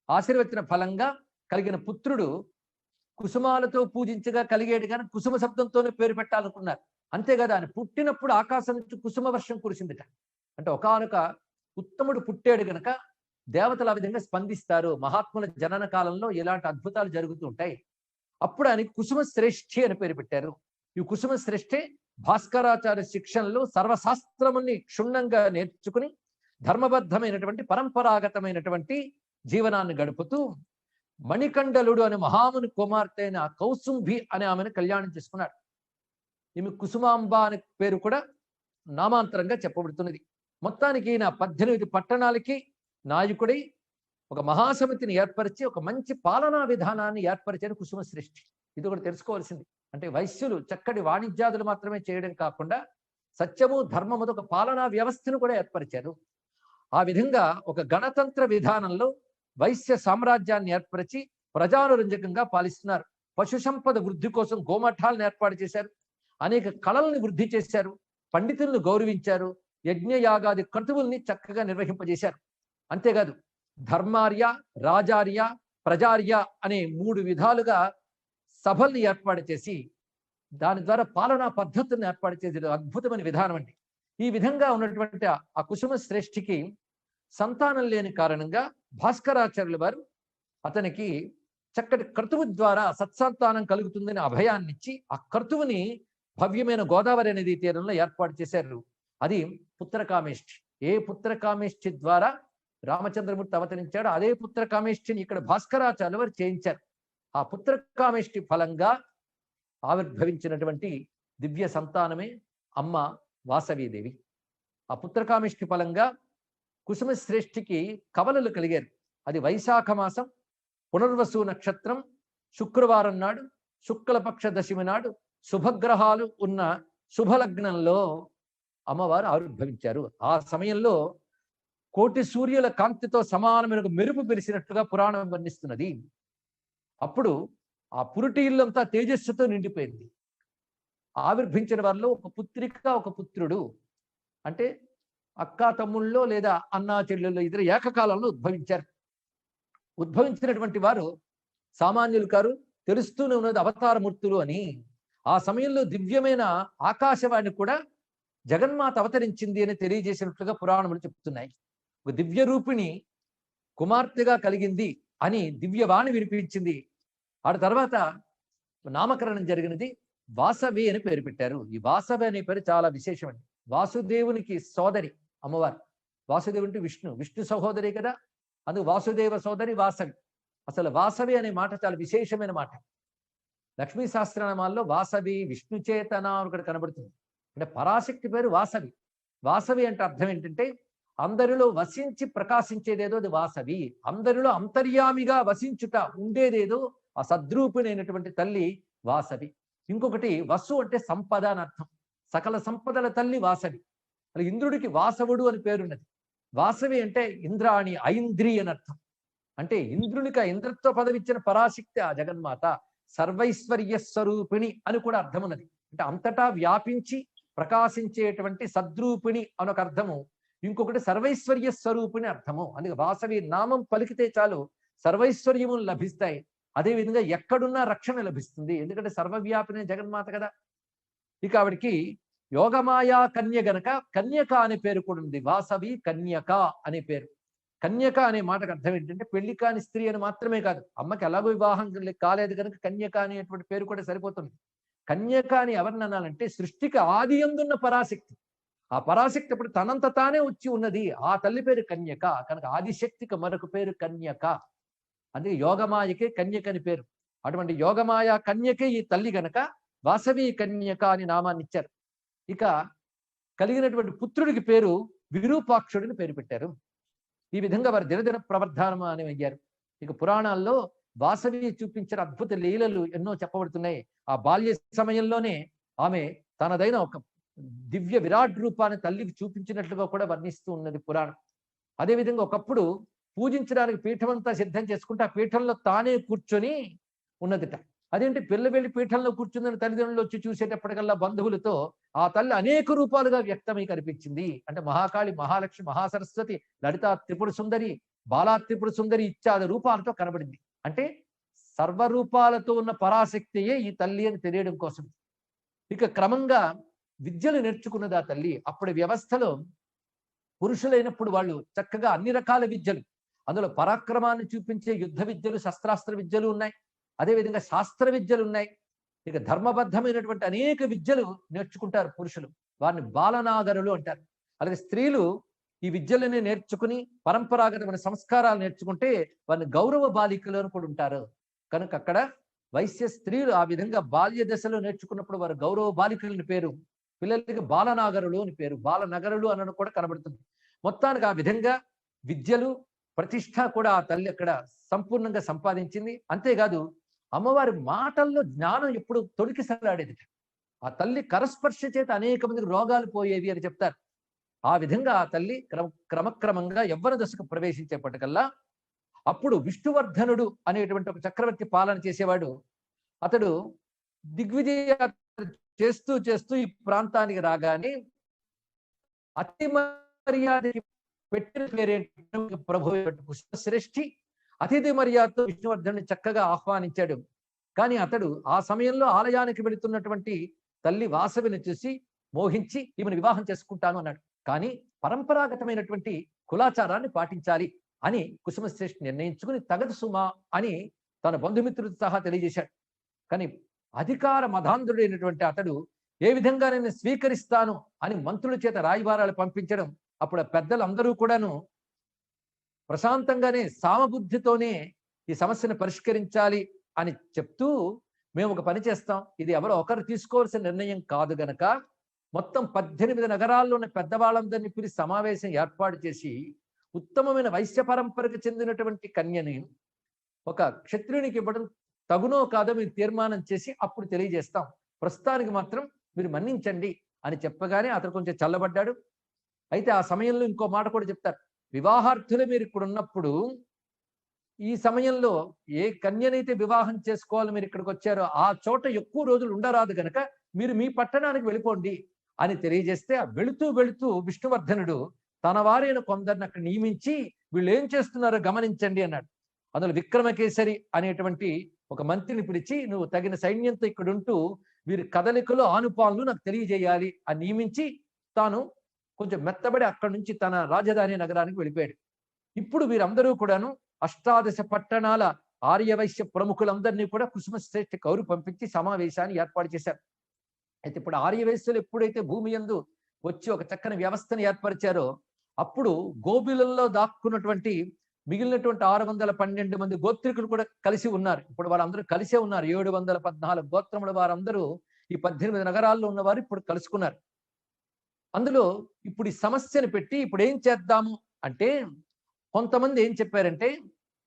ఆశీర్వచన ఫలంగా కలిగిన పుత్రుడు కుసుమాలతో పూజించగా కలిగేడు కానీ కుసుమ శబ్దంతోనే పేరు పెట్టాలనుకున్నారు. అంతేకాదు ఆయన పుట్టినప్పుడు ఆకాశం నుంచి కుసుమ వర్షం కురిసిందిట. అంటే ఒకానొక ఉత్తముడు పుట్టాడు గనక దేవతలు ఆ విధంగా స్పందిస్తారు. మహాత్ముల జనన కాలంలో ఇలాంటి అద్భుతాలు జరుగుతూ ఉంటాయి. అప్పుడు ఆయనకి కుసుమ శ్రేష్ఠి అని పేరు పెట్టారు. ఈ కుసుమ శ్రేష్ఠి భాస్కరాచార్య శిక్షణలో సర్వశాస్త్రముని క్షుణ్ణంగా నేర్చుకుని ధర్మబద్ధమైనటువంటి పరంపరాగతమైనటువంటి జీవనాన్ని గడుపుతూ మణికండలుడు అనే మహాముని కుమార్తె అయిన కౌసుంభి అనే ఆమెను కళ్యాణం చేసుకున్నాడు. ఈమె కుసుమాంబ అనే పేరు కూడా నామాంతరంగా చెప్పబడుతున్నది. మొత్తానికి ఈయన 18 పట్టణాలకి నాయకుడై ఒక మహాసమితిని ఏర్పరిచి ఒక మంచి పాలనా విధానాన్ని ఏర్పరిచిన కుసుమ సృష్టి. ఇది కూడా తెలుసుకోవాల్సింది. అంటే వైశ్యులు చక్కటి వాణిజ్యాదులు మాత్రమే చేయడం కాకుండా సత్యము ధర్మముతో ఒక పాలనా వ్యవస్థను కూడా ఏర్పరిచారు. ఆ విధంగా ఒక గణతంత్ర విధానంలో వైశ్య సామ్రాజ్యాన్ని ఏర్పరిచి ప్రజానురంజకంగా పాలిస్తున్నారు. పశు సంపద వృద్ధి కోసం గోమఠాలను ఏర్పాటు చేశారు. అనేక కళల్ని వృద్ధి చేశారు. పండితులను గౌరవించారు. యజ్ఞయాగాది క్రతువుల్ని చక్కగా నిర్వహింపజేశారు. అంతేకాదు ధర్మార్య, రాజార్య, ప్రజార్య అనే 3 విధాలుగా సభల్ని ఏర్పాటు చేసి దాని ద్వారా పాలనా పద్ధతులను ఏర్పాటు చేసే అద్భుతమైన విధానం అండి. ఈ విధంగా ఉన్నటువంటి ఆ కుసుమ శ్రేష్ఠికి సంతానం లేని కారణంగా భాస్కరాచార్యుల వారు అతనికి చక్కటి క్రతువు ద్వారా సత్సంతానం కలుగుతుందని అభయాన్నిచ్చి ఆ క్రతువుని భవ్యమైన గోదావరి నదీ తీరంలో ఏర్పాటు చేశారు. అది పుత్రకామేష్ఠి. ఏ పుత్రకామేష్ఠి ద్వారా రామచంద్రమూర్తి అవతరించాడు అదే పుత్రకామేష్ఠిని ఇక్కడ భాస్కరాచార్యుల వారు చేయించారు. ఆ పుత్రకామేష్ఠి ఫలంగా ఆవిర్భవించినటువంటి దివ్య సంతానమే అమ్మ వాసవీదేవి. ఆ పుత్రకామేష్ఠి ఫలంగా కుసుమ శ్రేష్ఠికి కవలలు కలిగారు. అది వైశాఖ మాసం పునర్వసు నక్షత్రం శుక్రవారం నాడు శుక్లపక్ష దశమి నాడు శుభగ్రహాలు ఉన్న శుభలగ్నంలో అమ్మవారు ఆవిర్భవించారు. ఆ సమయంలో కోటి సూర్యుల కాంతితో సమానమైన మెరుపు పెరిసినట్టుగా పురాణం వర్ణిస్తున్నది. అప్పుడు ఆ పురుటి ఇల్లంతా తేజస్సుతో నిండిపోయింది. ఆవిర్భించిన వారిలో ఒక పుత్రిక, ఒక పుత్రుడు, అంటే అక్కా తమ్ముళ్ళలో లేదా అన్నా చెల్లెల్లో ఇద్దరు ఏకకాలంలో ఉద్భవించారు. ఉద్భవించినటువంటి వారు సామాన్యులు కారు, తెలుస్తూనే ఉన్నది అవతారమూర్తులు అని. ఆ సమయంలో దివ్యమైన ఆకాశవాణి కూడా జగన్మాత అవతరించింది అని తెలియజేసినట్లుగా పురాణములు చెప్తున్నాయి. ఒక దివ్య రూపిణి కుమార్తెగా కలిగింది అని దివ్యవాణి వినిపించింది. ఆ తర్వాత నామకరణం జరిగినది వాసవి అని పేరు పెట్టారు. ఈ వాసవి అనే పేరు చాలా విశేషమండి. వాసుదేవునికి సోదరి అమ్మవారు. వాసుదేవునికి విష్ణు సహోదరి కదా, అందుకు వాసుదేవ సోదరి వాసవి. అసలు వాసవి అనే మాట చాలా విశేషమైన మాట. లక్ష్మీ సహస్రనామాల్లో వాసవి, విష్ణు చేతన ఒకటి కనబడుతుంది. అంటే పరాశక్తి పేరు వాసవి. వాసవి అంటే అర్థం ఏంటంటే అందరిలో వసించి ప్రకాశించేదేదో అది వాసవి. అందరిలో అంతర్యామిగా వసించుట ఉండేదేదో ఆ సద్రూపిణైనటువంటి తల్లి వాసవి. ఇంకొకటి వసు అంటే సంపద అని అర్థం. సకల సంపదల తల్లి వాసవి. అది ఇంద్రుడికి వాసవుడు అని పేరున్నది. వాసవి అంటే ఇంద్రాణి, ఐంద్రి అని అర్థం. అంటే ఇంద్రునికి ఇంద్రత్వ పదవి ఇచ్చిన పరాశక్తి ఆ జగన్మాత. సర్వైశ్వర్య స్వరూపిణి అని కూడా అర్థం ఉన్నది. అంటే అంతటా వ్యాపించి ప్రకాశించేటువంటి సద్రూపిణి అనొక అర్థము, ఇంకొకటి సర్వైశ్వర్య స్వరూపిణి అర్థము. అందుకే వాసవి నామం పలికితే చాలు సర్వైశ్వర్యములు లభిస్తాయి. అదేవిధంగా ఎక్కడున్నా రక్షణ లభిస్తుంది, ఎందుకంటే సర్వవ్యాపిని జగన్మాత కదా. ఇక ఆవిడికి యోగమాయా కన్య గనక కన్యక అనే పేరు కూడా ఉంది. వాసవి కన్యక అనే పేరు. కన్యక అనే మాటకు అర్థం ఏంటంటే పెళ్లి కాని స్త్రీ అని మాత్రమే కాదు, అమ్మకి ఎలాగో వివాహం కాలేదు కనుక కన్యక అనేటువంటి పేరు కూడా సరిపోతుంది. కన్యక అని ఎవరిని అనాలంటే సృష్టికి ఆది అందున్న పరాశక్తి. ఆ పరాశక్తి అప్పుడు తనంత తానే వచ్చి ఉన్నది, ఆ తల్లి పేరు కన్యక. కనుక ఆదిశక్తికి మరొక పేరు కన్యక. అందుకే యోగమాయకే కన్యక అని పేరు. అటువంటి యోగమాయ కన్యకే ఈ తల్లి గనక వాసవి కన్యక అని నామాన్ని ఇచ్చారు. ఇక కలిగినటువంటి పుత్రుడికి పేరు విరూపాక్షుడిని పేరు పెట్టారు. ఈ విధంగా వారు దినదిన ప్రవర్ధనం అని అయ్యారు. ఇక పురాణాల్లో వాసవి చూపించిన అద్భుత లీలలు ఎన్నో చెప్పబడుతున్నాయి. ఆ బాల్య సమయంలోనే ఆమె తనదైన ఒక దివ్య విరాట్ రూపాన్ని తల్లికి చూపించినట్లుగా కూడా వర్ణిస్తూ ఉన్నది పురాణం. అదేవిధంగా ఒకప్పుడు పూజించడానికి పీఠమంతా సిద్ధం చేసుకుంటే ఆ పీఠంలో తానే కూర్చొని ఉన్నదిట. అదేంటి పిల్ల వెళ్ళి పీఠంలో కూర్చుందని తల్లిదండ్రులు వచ్చి చూసేటప్పటికల్లా బంధువులతో ఆ తల్లి అనేక రూపాలుగా వ్యక్తమై కనిపించింది. అంటే మహాకాళి, మహాలక్ష్మి, మహాసరస్వతి, లలితా త్రిపుర సుందరి, బాలా త్రిపుర సుందరి ఇత్యాది రూపాలతో కనబడింది. అంటే సర్వరూపాలతో ఉన్న పరాశక్తియే ఈ తల్లి అని తెలియడం కోసం. ఇక క్రమంగా విద్యలు నేర్చుకున్నది ఆ తల్లి. అప్పుడు వ్యవస్థలో పురుషులైనప్పుడు వాళ్ళు చక్కగా అన్ని రకాల విద్యలు, అందులో పరాక్రమాన్ని చూపించే యుద్ధ విద్యలు, శస్త్రాస్త్ర విద్యలు ఉన్నాయి. అదేవిధంగా శాస్త్ర విద్యలు ఉన్నాయి. ఇక ధర్మబద్ధమైనటువంటి అనేక విద్యలు నేర్చుకుంటారు పురుషులు, వారిని బాలనాగరులు అంటారు. అలాగే స్త్రీలు ఈ విద్యలని నేర్చుకుని పరంపరాగతమైన సంస్కారాలు నేర్చుకుంటే వారిని గౌరవ బాలికలు అని కూడా ఉంటారు. కనుక అక్కడ వైశ్య స్త్రీలు ఆ విధంగా బాల్య దశలో నేర్చుకున్నప్పుడు వారు గౌరవ బాలికలని పేరు, పిల్లలకి బాలనాగరులు అని పేరు. బాలనగరులు అన్న కూడా కనబడుతుంది. మొత్తానికి ఆ విధంగా విద్యలు, ప్రతిష్ట కూడా ఆ తల్లి అక్కడ సంపూర్ణంగా సంపాదించింది. అంతేకాదు అమ్మవారి మాటల్లో జ్ఞానం ఎప్పుడు తొలికిసలాడేది. ఆ తల్లి కరస్పర్శ చేత అనేక మందికి రోగాలు పోయేవి అని చెప్తారు. ఆ విధంగా ఆ తల్లి క్రమక్రమంగా యవ్వన దశకు ప్రవేశించేపటికల్లా అప్పుడు విష్ణువర్ధనుడు అనేటువంటి ఒక చక్రవర్తి పాలన చేసేవాడు. అతడు దిగ్విజయ చేస్తూ చేస్తూ ఈ ప్రాంతానికి రాగానే అతి మర్యాదకి పెట్టిన పేరేంటి ప్రభు పుష్పశ్రేష్ఠి. అతిథి మర్యాదతో విష్ణువర్ధనుని చక్కగా ఆహ్వానించాడు. కానీ అతడు ఆ సమయంలో ఆలయానికి వెళుతున్నటువంటి తల్లి వాసవిని చూసి మోహించి ఈమెను వివాహం చేసుకుంటాను అన్నాడు. కానీ పరంపరాగతమైనటువంటి కులాచారాన్ని పాటించాలి అని కుసుమశ్రేష్ఠి నిర్ణయించుకుని తగదు సుమా అని తన బంధుమిత్రులతో సహా తెలియజేశాడు. కానీ అధికార మధాంధుడైనటువంటి అతడు ఏ విధంగా నేను స్వీకరిస్తాను అని మంత్రుల చేత రాయబారాలు పంపించడం. అప్పుడు పెద్దలందరూ కూడాను ప్రశాంతంగానే సామబుద్ధితోనే ఈ సమస్యను పరిష్కరించాలి అని చెప్తూ, మేము ఒక పని చేస్తాం, ఇది ఎవరో ఒకరు తీసుకోవాల్సిన నిర్ణయం కాదు గనక మొత్తం 18 నగరాల్లో ఉన్న పెద్దవాళ్ళందరినీ పిలిచి సమావేశం ఏర్పాటు చేసి ఉత్తమమైన వైశ్య పరంపరకు చెందినటువంటి కన్యని ఒక క్షత్రునికి ఇవ్వడం తగునో కాదో మీరు తీర్మానం చేసి అప్పుడు తెలియజేస్తాం, ప్రస్తుతానికి మాత్రం మీరు మన్నించండి అని చెప్పగానే అతను కొంచెం చల్లబడ్డాడు. అయితే ఆ సమయంలో ఇంకో మాట కూడా చెప్తారు, వివాహార్థులు మీరు ఇక్కడ ఉన్నప్పుడు ఈ సమయంలో ఏ కన్యనైతే వివాహం చేసుకోవాలి మీరు ఇక్కడికి వచ్చారో ఆ చోట ఎక్కువ రోజులు ఉండరాదు గనక మీరు మీ పట్టణానికి వెళ్ళిపోండి అని తెలియజేస్తే, వెళుతూ వెళుతూ విష్ణువర్ధనుడు తన వారైన కొందరిని అక్కడ నియమించి వీళ్ళు ఏం చేస్తున్నారో గమనించండి అన్నాడు. అందులో విక్రమకేసరి అనేటువంటి ఒక మంత్రిని పిలిచి, నువ్వు తగిన సైన్యంతో ఇక్కడ ఉంటూ వీరి కదలికలు ఆనుపాలను నాకు తెలియజేయాలి అని నియమించి తాను కొంచెం మెత్తబడి అక్కడి నుంచి తన రాజధాని నగరానికి వెళ్ళిపోయాడు. ఇప్పుడు వీరందరూ కూడాను 18 పట్టణాల ఆర్యవైశ్య ప్రముఖులందరినీ కూడా కుసుమశ్రేష్ఠి కౌరు పంపించి సమావేశాన్ని ఏర్పాటు చేశారు. అయితే ఇప్పుడు ఆర్యవైశ్యులు ఎప్పుడైతే భూమి యందు వచ్చి ఒక చక్కని వ్యవస్థను ఏర్పరిచారో అప్పుడు గోబిలంలో దాక్కున్నటువంటి మిగిలినటువంటి 612 మంది గోత్రికులు కూడా కలిసి ఉన్నారు. ఇప్పుడు వారందరూ కలిసే ఉన్నారు. 714 గోత్రముల వారందరూ ఈ 18 నగరాల్లో ఉన్నవారు ఇప్పుడు కలుసుకున్నారు. అందులో ఇప్పుడు ఈ సమస్యను పెట్టి ఇప్పుడు ఏం చేద్దాము అంటే, కొంతమంది ఏం చెప్పారంటే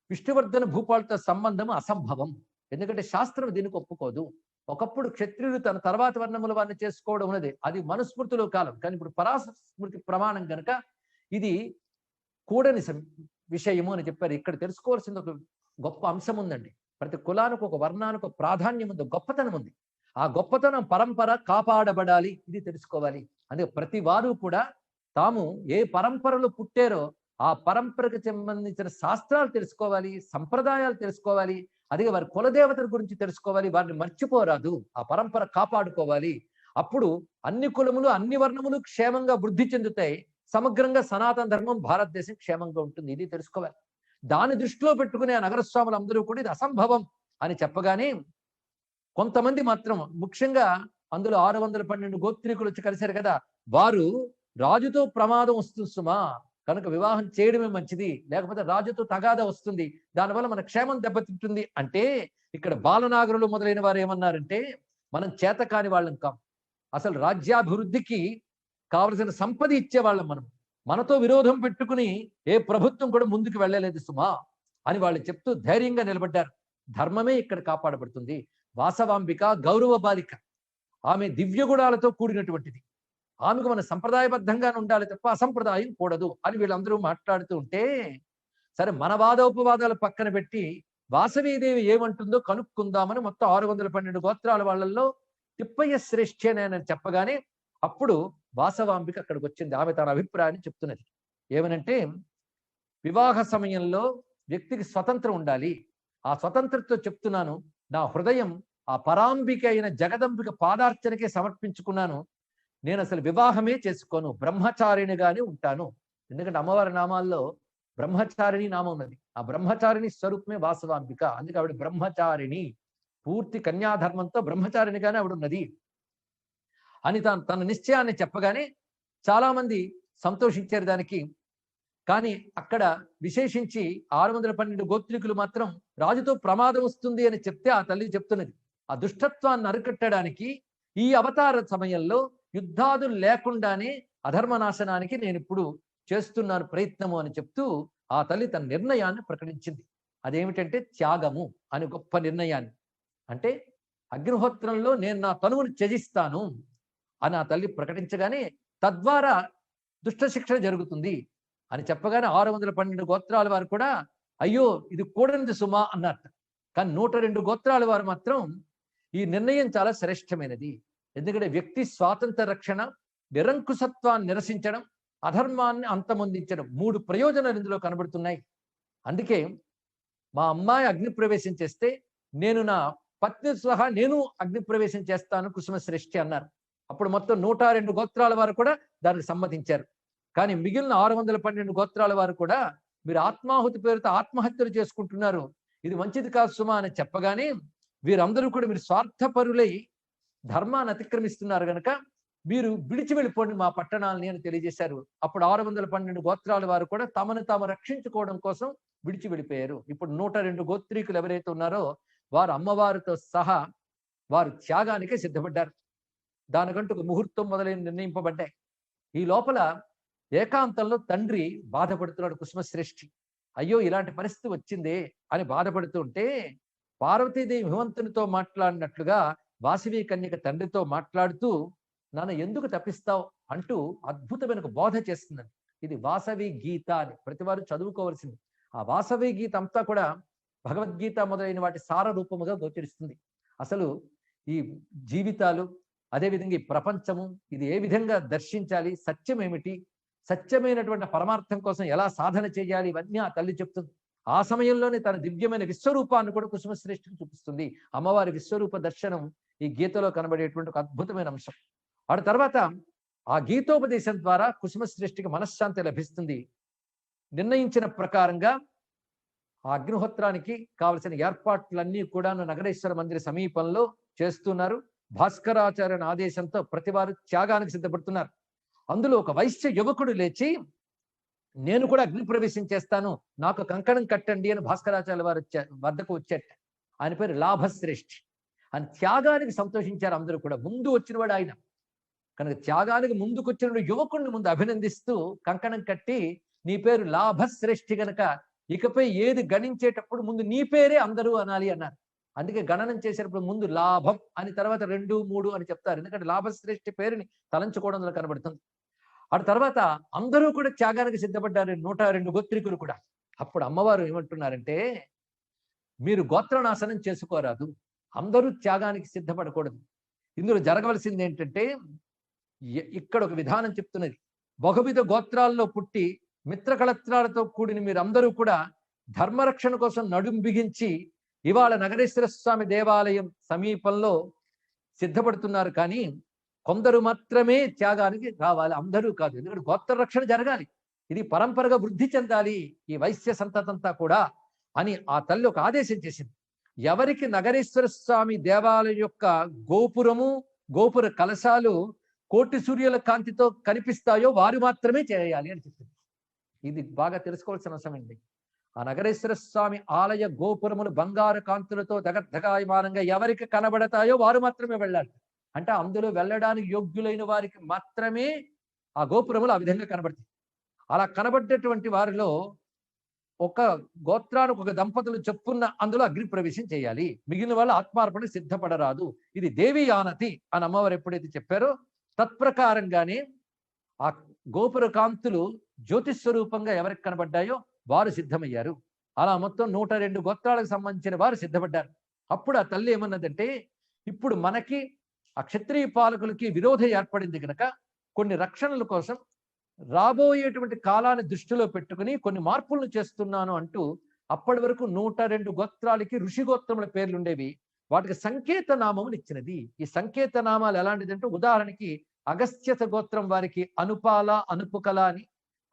విష్ణువర్ధన భూపాలతో సంబంధం అసంభవం, ఎందుకంటే శాస్త్రం దీనికి ఒప్పుకోదు. ఒకప్పుడు క్షత్రియులు తన తర్వాత వర్ణముల వారిని చేసుకోవడం ఉన్నది, అది మనుస్మృతిలో కాలం. కానీ ఇప్పుడు పరాస్మృతి ప్రమాణం కనుక ఇది కూడని విషయము అని చెప్పారు. ఇక్కడ తెలుసుకోవాల్సింది ఒక గొప్ప అంశం ఉందండి. ప్రతి కులానికి ఒక వర్ణానికి ఒక ప్రాధాన్యం ఉంది, గొప్పతనం ఉంది. ఆ గొప్పతనం పరంపర కాపాడబడాలి, ఇది తెలుసుకోవాలి. అందుకే ప్రతి వారు కూడా తాము ఏ పరంపరలో పుట్టారో ఆ పరంపరకు సంబంధించిన శాస్త్రాలు తెలుసుకోవాలి, సంప్రదాయాలు తెలుసుకోవాలి. అదే వారి కులదేవతల గురించి తెలుసుకోవాలి. వారిని మర్చిపోరాదు, ఆ పరంపర కాపాడుకోవాలి. అప్పుడు అన్ని కులములు అన్ని వర్ణములు క్షేమంగా వృద్ధి చెందుతాయి. సమగ్రంగా సనాతన ధర్మం భారతదేశం క్షేమంగా ఉంటుంది, ఇది తెలుసుకోవాలి. దాన్ని దృష్టిలో పెట్టుకునే ఆ నగర స్వాములు అందరూ కూడా ఇది అసంభవం అని చెప్పగానే కొంతమంది మాత్రం, ముఖ్యంగా అందులో 612 గోత్రీకులు వచ్చి కలిశారు కదా, వారు రాజుతో ప్రమాదం వస్తుంది సుమా, కనుక వివాహం చేయడమే మంచిది, లేకపోతే రాజుతో తగాద వస్తుంది, దానివల్ల మన క్షేమం దెబ్బతింటుంది అంటే, ఇక్కడ బాలనాగరులు మొదలైన వారు ఏమన్నారంటే, మనం చేతకాని వాళ్ళం కాం, అసలు రాజ్యాభివృద్ధికి కావలసిన సంపద ఇచ్చేవాళ్ళం మనం, మనతో విరోధం పెట్టుకుని ఏ ప్రభుత్వం కూడా ముందుకు వెళ్ళలేదు సుమా అని వాళ్ళు చెప్తూ ధైర్యంగా నిలబడ్డారు. ధర్మమే ఇక్కడ కాపాడబడుతుంది. వాసవాంబిక గౌరవ బాలిక, ఆమె దివ్య గుణాలతో కూడినటువంటిది, ఆమెకు మన సంప్రదాయబద్ధంగానే ఉండాలి తప్ప అసంప్రదాయం కూడదు అని వీళ్ళందరూ మాట్లాడుతూ ఉంటే, సరే మన వాదోపవాదాలు పక్కన పెట్టి వాసవీదేవి ఏమంటుందో కనుక్కుందామని మొత్తం 612 గోత్రాల వాళ్ళల్లో తిప్పయ్య శ్రేష్ఠేనని చెప్పగానే అప్పుడు వాసవాంబిక అక్కడికి వచ్చింది. ఆమె తన అభిప్రాయాన్ని చెప్తున్నది. ఏమనంటే, వివాహ సమయంలో వ్యక్తికి స్వతంత్రం ఉండాలి. ఆ స్వతంత్రతో చెప్తున్నాను, నా హృదయం ఆ పరాంబిక అయిన జగదంబిక పాదార్చనకే సమర్పించుకున్నాను. నేను అసలు వివాహమే చేసుకోను, బ్రహ్మచారిణిగానే ఉంటాను. ఎందుకంటే అమ్మవారి నామాల్లో బ్రహ్మచారిణి నామం ఉన్నది. ఆ బ్రహ్మచారిణి స్వరూపమే వాసవాంబిక. అందుకే ఆవిడ బ్రహ్మచారిణి, పూర్తి కన్యాధర్మంతో బ్రహ్మచారిణిగానే ఆవిడ ఉన్నది అని తన నిశ్చయాన్ని చెప్పగానే చాలా మంది సంతోషించారు దానికి. కానీ అక్కడ విశేషించి 612 గోత్రికులు మాత్రం రాజుతో ప్రమాదం వస్తుంది అని చెప్తే ఆ తల్లి చెప్తున్నది, ఆ దుష్టత్వాన్ని అరికట్టడానికి ఈ అవతార సమయంలో యుద్ధాదులు లేకుండానే అధర్మనాశనానికి నేను ఇప్పుడు చేస్తున్నాను ప్రయత్నము అని చెప్తూ ఆ తల్లి తన నిర్ణయాన్ని ప్రకటించింది. అదేమిటంటే త్యాగము అని గొప్ప నిర్ణయాన్ని. అంటే అగ్నిహోత్రంలో నేను నా తనువును త్యజిస్తాను అని ఆ తల్లి ప్రకటించగానే తద్వారా దుష్ట శిక్షణ జరుగుతుంది అని చెప్పగానే 612 గోత్రాల వారు కూడా అయ్యో ఇది కూడనిది సుమా అన్నట్టు. కానీ 102 గోత్రాల వారు మాత్రం ఈ నిర్ణయం చాలా శ్రేష్టమైనది. ఎందుకంటే వ్యక్తి స్వాతంత్ర రక్షణ, నిరంకుశత్వాన్ని నిరసించడం, అధర్మాన్ని అంతమొందించడం, 3 ప్రయోజనాలు ఇందులో కనబడుతున్నాయి. అందుకే మా అమ్మాయి అగ్ని ప్రవేశం చేస్తే నేను నా పత్ని సహా నేను అగ్ని ప్రవేశం చేస్తాను కుసుమ శ్రేష్ఠి అన్నారు. అప్పుడు మొత్తం 102 గోత్రాల వారు కూడా దానికి సమ్మతించారు. కానీ మిగిలిన 612 గోత్రాల వారు కూడా మీరు ఆత్మాహుతి పేరుతో ఆత్మహత్యలు చేసుకుంటున్నారు, ఇది మంచిది కాదు సుమా అని చెప్పగానే వీరందరూ కూడా మీరు స్వార్థపరులై ధర్మాన్ని అతిక్రమిస్తున్నారు కనుక మీరు విడిచి వెళ్ళిపోండి మా పట్టణాలని అని తెలియజేశారు. అప్పుడు 612 గోత్రాల వారు కూడా తమను తాము రక్షించుకోవడం కోసం విడిచి వెళ్ళిపోయారు. ఇప్పుడు 102 గోత్రీకులు ఎవరైతే ఉన్నారో వారు అమ్మవారితో సహా వారు త్యాగానికే సిద్ధపడ్డారు. దానికంటూ ఒక ముహూర్తం మొదలైన నిర్ణయింపబడ్డాయి. ఈ లోపల ఏకాంతంలో తండ్రి బాధపడుతున్నాడు కుసుమశ్రేష్ఠి. అయ్యో ఇలాంటి పరిస్థితి వచ్చిందే అని బాధపడుతూ ఉంటే పార్వతీదేవి హిమంతునితో మాట్లాడినట్లుగా వాసవి కన్యక తండ్రితో మాట్లాడుతూ నాన్న ఎందుకు తప్పిస్తావు అంటూ అద్భుతమైన ఒక బోధ చేస్తుందండి. ఇది వాసవి గీత అని ప్రతి వారు చదువుకోవాల్సింది. ఆ వాసవి గీత అంతా కూడా భగవద్గీత మొదలైన వాటి సార రూపముగా గోచరిస్తుంది. అసలు ఈ జీవితాలు, అదేవిధంగా ఈ ప్రపంచము ఇది ఏ విధంగా దర్శించాలి, సత్యం ఏమిటి, సత్యమైనటువంటి పరమార్థం కోసం ఎలా సాధన చేయాలి, ఇవన్నీ ఆ తల్లి చెప్తుంది. ఆ సమయంలోనే తన దివ్యమైన విశ్వరూపాన్ని కూడా కుసుమశ్రేష్ఠికి చూపిస్తుంది. అమ్మవారి విశ్వరూప దర్శనం ఈ గీతలో కనబడేటువంటి ఒక అద్భుతమైన అంశం. ఆ తర్వాత ఆ గీతోపదేశం ద్వారా కుసుమశ్రేష్ఠికి మనశ్శాంతి లభిస్తుంది. నిర్ణయించిన ప్రకారంగా ఆ అగ్నిహోత్రానికి కావలసిన ఏర్పాట్లన్నీ కూడా నగరేశ్వర మందిర సమీపంలో చేస్తున్నారు. భాస్కరాచార్యుని ఆదేశంతో ప్రతివారు త్యాగానికి సిద్ధపడుతున్నారు. అందులో ఒక వైశ్య యువకుడు లేచి నేను కూడా అగ్ని ప్రవేశం చేస్తాను, నాకు కంకణం కట్టండి అని భాస్కరాచార్య వారు వద్దకు వచ్చేట. ఆయన పేరు లాభశ్రేష్ఠి. ఆయన త్యాగానికి సంతోషించారు అందరూ కూడా. ముందు వచ్చినవాడు ఆయన కనుక త్యాగానికి ముందుకు వచ్చిన యువకుడిని ముందు అభినందిస్తూ కంకణం కట్టి నీ పేరు లాభశ్రేష్ఠి గనక ఇకపై ఏది గణించేటప్పుడు ముందు నీ పేరే అందరూ అనాలి అన్నారు. అందుకే గణనం చేసేటప్పుడు ముందు లాభం అని తర్వాత 2, 3 అని చెప్తారు. ఎందుకంటే లాభశ్రేష్ఠి పేరుని తలంచుకోవడంలో కనబడుతుంది. ఆ తర్వాత అందరూ కూడా త్యాగానికి సిద్ధపడ్డారు 102 గోత్రికులు కూడా. అప్పుడు అమ్మవారు ఏమంటున్నారంటే, మీరు గోత్రనాశనం చేసుకోరాదు, అందరూ త్యాగానికి సిద్ధపడకూడదు. ఇందులో జరగవలసింది ఏంటంటే, ఇక్కడ ఒక విధానం చెప్తున్నది. బహువిధ గోత్రాల్లో పుట్టి మిత్రకళత్రాలతో కూడిన మీరందరూ కూడా ధర్మరక్షణ కోసం నడుం బిగించి ఇవాళ నగరేశ్వర స్వామి దేవాలయం సమీపంలో సిద్ధపడుతున్నారు. కానీ కొందరు మాత్రమే త్యాగానికి రావాలి, అందరూ కాదు. ఎందుకంటే గోత్ర రక్షణ జరగాలి, ఇది పరంపరగా వృద్ధి చెందాలి ఈ వైశ్య సంతతంతా కూడా అని ఆ తల్లి ఒక ఆదేశం చేసింది. ఎవరికి నగరేశ్వర స్వామి దేవాలయం యొక్క గోపురము గోపుర కలశాలు కోటి సూర్యుల కాంతితో కనిపిస్తాయో వారు మాత్రమే చేయాలి అని చెప్పింది. ఇది బాగా తెలుసుకోవాల్సిన అవసరం అండి. ఆ నగరేశ్వర స్వామి ఆలయ గోపురములు బంగారు కాంతులతో దగద్దగాయమానంగా ఎవరికి కనబడతాయో వారు మాత్రమే వెళ్ళాలి. అంటే అందులో వెళ్ళడానికి యోగ్యులైన వారికి మాత్రమే ఆ గోపురములు ఆ విధంగా కనబడతాయి. అలా కనబడ్డటువంటి వారిలో ఒక గోత్రానికి ఒక దంపతులు చెప్పున్న అందులో అగ్ని ప్రవేశం చేయాలి, మిగిలిన వాళ్ళు ఆత్మార్పణ సిద్ధపడరాదు. ఇది దేవి ఆనతి అని అమ్మవారు ఎప్పుడైతే చెప్పారో తత్ప్రకారంగానే ఆ గోపుర కాంతులు జ్యోతిస్వరూపంగా ఎవరికి కనబడ్డాయో వారు సిద్ధమయ్యారు. అలా మొత్తం 102 గోత్రాలకు సంబంధించిన వారు సిద్ధపడ్డారు. అప్పుడు ఆ తల్లి ఏమన్నదంటే, ఇప్పుడు మనకి ఆ క్షత్రియ పాలకులకి విరోధం ఏర్పడింది కనుక కొన్ని రక్షణల కోసం రాబోయేటువంటి కాలాన్ని దృష్టిలో పెట్టుకుని కొన్ని మార్పులను చేస్తున్నాను అంటూ అప్పటి వరకు 102 గోత్రాలకి ఋషి గోత్రముల పేర్లు ఉండేవి, వాటికి సంకేత నామములు ఇచ్చినది. ఈ సంకేత నామాలు ఎలాంటిదంటే, ఉదాహరణకి అగస్త్యత గోత్రం వారికి అనుపాల అనుపుకల అని,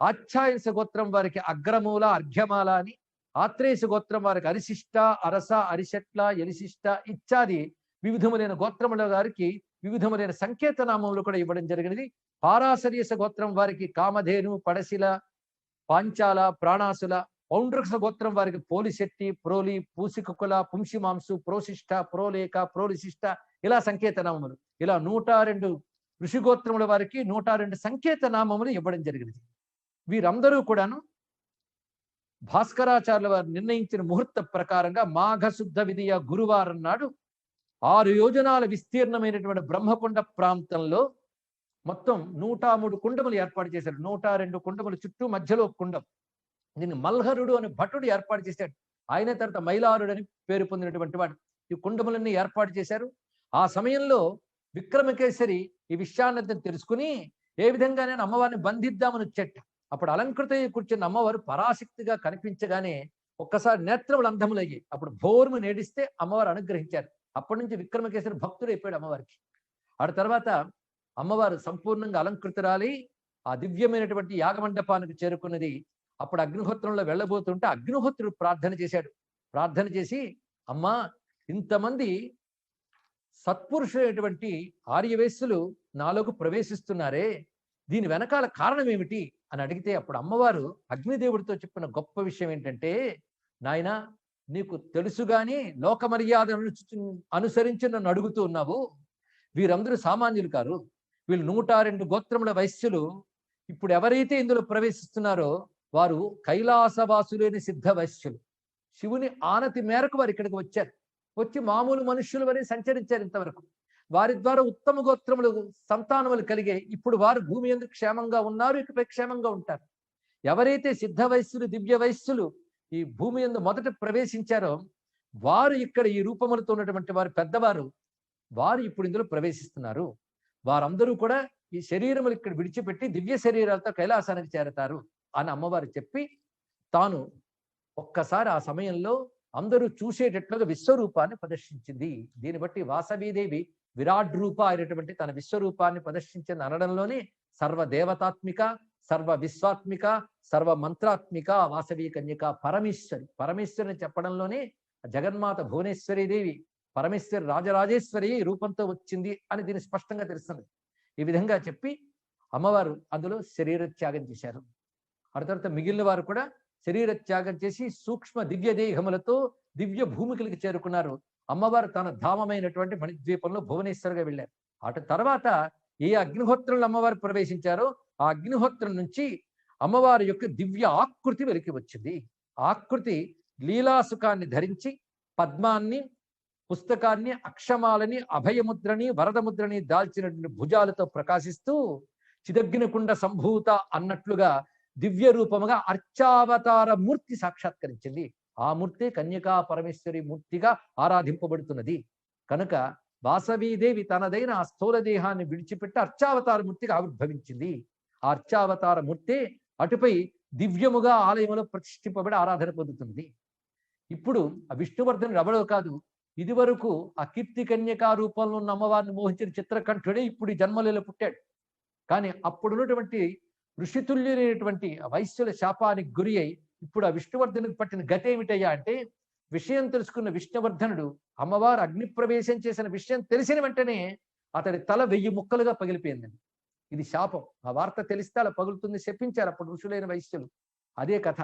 ఆచ్ఛాయస గోత్రం వారికి అగ్రమూల అర్ఘ్యమాల అని, ఆత్రేయస గోత్రం వారికి అరిశిష్ట అరస అరిశట్ల ఎలిశిష్ట ఇత్యాది వివిధములైన గోత్రముల వారికి వివిధములైన సంకేత నామములు కూడా ఇవ్వడం జరిగినది. పారాశరీస గోత్రం వారికి కామధేను పడశిల పాంచాల ప్రాణాసుల, పౌండ్రక్ష గోత్రం వారికి పోలిశెట్టి ప్రోలి పూసికుల పుంషిమాంసు ప్రోశిష్ట ప్రోలేక ప్రోలిశిష్ట ఇలా సంకేత నామములు. ఇలా 102 ఋషిగోత్రముల వారికి 102 సంకేత నామములు ఇవ్వడం జరిగినది. వీరందరూ కూడాను భాస్కరాచార్యుల వారు నిర్ణయించిన ముహూర్త ప్రకారంగా మాఘశుద్ధ విధియ గురువారం నాడు 6 యోజనాల విస్తీర్ణమైనటువంటి బ్రహ్మకొండ ప్రాంతంలో మొత్తం 103 కుండములు ఏర్పాటు చేశారు. 102 కుండములు చుట్టూ మధ్యలో కుండం. దీన్ని మల్హరుడు అని భటుడు ఏర్పాటు చేశాడు. ఆయన తర్వాత మైలారుడు అని పేరు పొందినటువంటి వాడు ఈ కుండములన్నీ ఏర్పాటు చేశారు. ఆ సమయంలో విక్రమకేసరి ఈ విషయాన్ని తెలుసుకుని ఏ విధంగా నేను అమ్మవారిని బంధిద్దామని వచ్చేట. అప్పుడు అలంకృత కూర్చున్న అమ్మవారు పరాశక్తిగా కనిపించగానే ఒక్కసారి నేత్రములు అంధములయ్యాయి. అప్పుడు భోర్ము నేడిస్తే అమ్మవారు అనుగ్రహించారు. అప్పటి నుంచి విక్రమకేసరి భక్తుడు అయిపోయాడు అమ్మవారికి. ఆ తర్వాత అమ్మవారు సంపూర్ణంగా అలంకృతురాలి ఆ దివ్యమైనటువంటి యాగమండపానికి చేరుకున్నది. అప్పుడు అగ్నిహోత్రంలో వెళ్ళబోతుంటే అగ్నిహోత్రుడు ప్రార్థన చేశాడు. ప్రార్థన చేసి, అమ్మా, ఇంతమంది సత్పురుషులైనటువంటి ఆర్యవేశ్యులు నాలోకి ప్రవేశిస్తున్నారే, దీని వెనకాల కారణం ఏమిటి అని అడిగితే అప్పుడు అమ్మవారు అగ్నిదేవుడితో చెప్పిన గొప్ప విషయం ఏంటంటే, నాయన, నీకు తెలుసుగాని లోక మర్యాద అనుసరించి నన్ను అడుగుతూ ఉన్నావు. వీరందరూ సామాన్యులు కారు. వీళ్ళు 102 గోత్రముల వైశ్యులు. ఇప్పుడు ఎవరైతే ఇందులో ప్రవేశిస్తున్నారో వారు కైలాసవాసులేని సిద్ధ వైశ్యులు. శివుని ఆనతి మేరకు వారు ఇక్కడికి వచ్చారు. వచ్చి మామూలు మనుష్యులు వరే సంచరించారు ఇంతవరకు. వారి ద్వారా ఉత్తమ గోత్రములు సంతానములు కలిగే. ఇప్పుడు వారు భూమి ఎందుకు క్షేమంగా ఉన్నారు, ఇకపై క్షేమంగా ఉంటారు. ఎవరైతే సిద్ధ వైశ్యులు దివ్య వైశ్యులు ఈ భూమి యందు మొదట ప్రవేశించారో వారు ఇక్కడ ఈ రూపములతో ఉన్నటువంటి వారు పెద్దవారు, వారు ఇప్పుడు ఇందులో ప్రవేశిస్తున్నారు. వారందరూ కూడా ఈ శరీరములు ఇక్కడ విడిచిపెట్టి దివ్య శరీరాలతో కైలాసానికి చేరతారు అని అమ్మవారు చెప్పి తాను ఒక్కసారి ఆ సమయంలో అందరూ చూసేటట్లుగా విశ్వరూపాన్ని ప్రదర్శించింది. దీన్ని బట్టి వాసవీదేవి విరాట్ రూప అయినటువంటి తన విశ్వరూపాన్ని ప్రదర్శించింది అనడంలోనే సర్వదేవతాత్మిక, సర్వ విశ్వాత్మిక, సర్వ మంత్రాత్మిక వాసవీ కన్యక పరమేశ్వరి. పరమేశ్వరిని చెప్పడంలోనే జగన్మాత భువనేశ్వరి దేవి పరమేశ్వరి రాజరాజేశ్వరి రూపంతో వచ్చింది అని దీన్ని స్పష్టంగా తెలుస్తుంది. ఈ విధంగా చెప్పి అమ్మవారు అందులో శరీర త్యాగం చేశారు. ఆ తర్వాత మిగిలిన వారు కూడా శరీర త్యాగం చేసి సూక్ష్మ దివ్య దేహములతో దివ్య భూమికలకు చేరుకున్నారు. అమ్మవారు తన ధామమైనటువంటి మణిద్వీపంలో భువనేశ్వరిగా వెళ్ళారు. అటు తర్వాత ఏ అగ్నిహోత్రంలో అమ్మవారు ప్రవేశించారో ఆ అగ్నిహోత్రం నుంచి అమ్మవారి యొక్క దివ్య ఆకృతి వెలికి వచ్చింది. ఆకృతి లీలాసుకాన్ని ధరించి పద్మాన్ని, పుస్తకాన్ని, అక్షమాలని, అభయముద్రని, వరదముద్రని దాల్చినటువంటి భుజాలతో ప్రకాశిస్తూ చిదగ్నికుండ సంభూత అన్నట్లుగా దివ్య రూపముగా అర్చావతార మూర్తి సాక్షాత్కరించింది. ఆ మూర్తి కన్యకా పరమేశ్వరి మూర్తిగా ఆరాధింపబడుతున్నది. కనుక వాసవీదేవి తనదైన ఆ స్థూల దేహాన్ని విడిచిపెట్టి అర్చావతార మూర్తిగా ఆవిర్భవించింది. ఆ అర్చావతార మూర్తి అటుపై దివ్యముగా ఆలయంలో ప్రతిష్ఠింపబడి ఆరాధన పొందుతుంది. ఇప్పుడు ఆ విష్ణువర్ధనుడు ఎవడో కాదు, ఇది వరకు ఆ కీర్తి కన్యకా రూపంలో ఉన్న అమ్మవారిని మోహించిన చిత్రకంఠుడే ఇప్పుడు ఈ జన్మలలో పుట్టాడు. కానీ అప్పుడున్నటువంటి ఋషితుల్యులైనటువంటి వైశ్యుల శాపానికి గురి అయి ఇప్పుడు ఆ విష్ణువర్ధనుడికి పట్టిన గతి ఏమిటయ్యా అంటే, విషయం తెలుసుకున్న విష్ణువర్ధనుడు అమ్మవారు అగ్నిప్రవేశం చేసిన విషయం తెలిసిన వెంటనే అతడి తల 1000 ముక్కలుగా పగిలిపోయిందండి. ఇది శాపం. ఆ వార్త తెలిస్తే అలా పగులుతుంది, శపించారు అప్పుడు ఋషులైన వైశ్యులు. అదే కథ.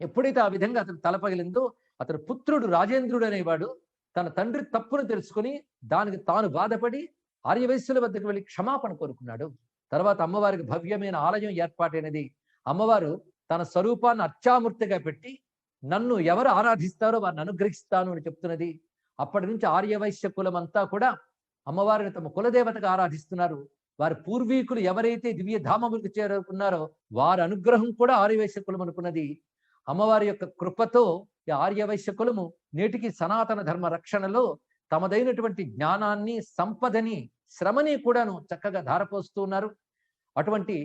ఎప్పుడైతే ఆ విధంగా అతను తల పగిలిందో, అతని పుత్రుడు రాజేంద్రుడు అనేవాడు తన తండ్రి తప్పును తెలుసుకుని దానికి తాను బాధపడి ఆర్యవైశ్యుల వద్దకు వెళ్ళి క్షమాపణ కోరుకున్నాడు. తర్వాత అమ్మవారికి భవ్యమైన ఆలయం ఏర్పాటైనది. అమ్మవారు తన స్వరూపాన్ని అర్చామూర్తిగా పెట్టి నన్ను ఎవరు ఆరాధిస్తారో వారిని అనుగ్రహిస్తాను అని చెప్తున్నది. అప్పటి నుంచి ఆర్యవైశ్య కులం అంతా కూడా అమ్మవారిని తమ కులదేవతగా ఆరాధిస్తున్నారు. వారి పూర్వీకులు ఎవరైతే దివ్య ధామములకు చేరుకున్నారో వారి అనుగ్రహం కూడా ఆర్యవైశ్య కులం అనుకున్నది. అమ్మవారి యొక్క కృపతో ఈ ఆర్యవైశ్య కులము నేటికి సనాతన ధర్మ రక్షణలో తమదైనటువంటి జ్ఞానాన్ని, సంపదని, శ్రమని కూడాను చక్కగా ధారపోస్తూ ఉన్నారు. అటువంటి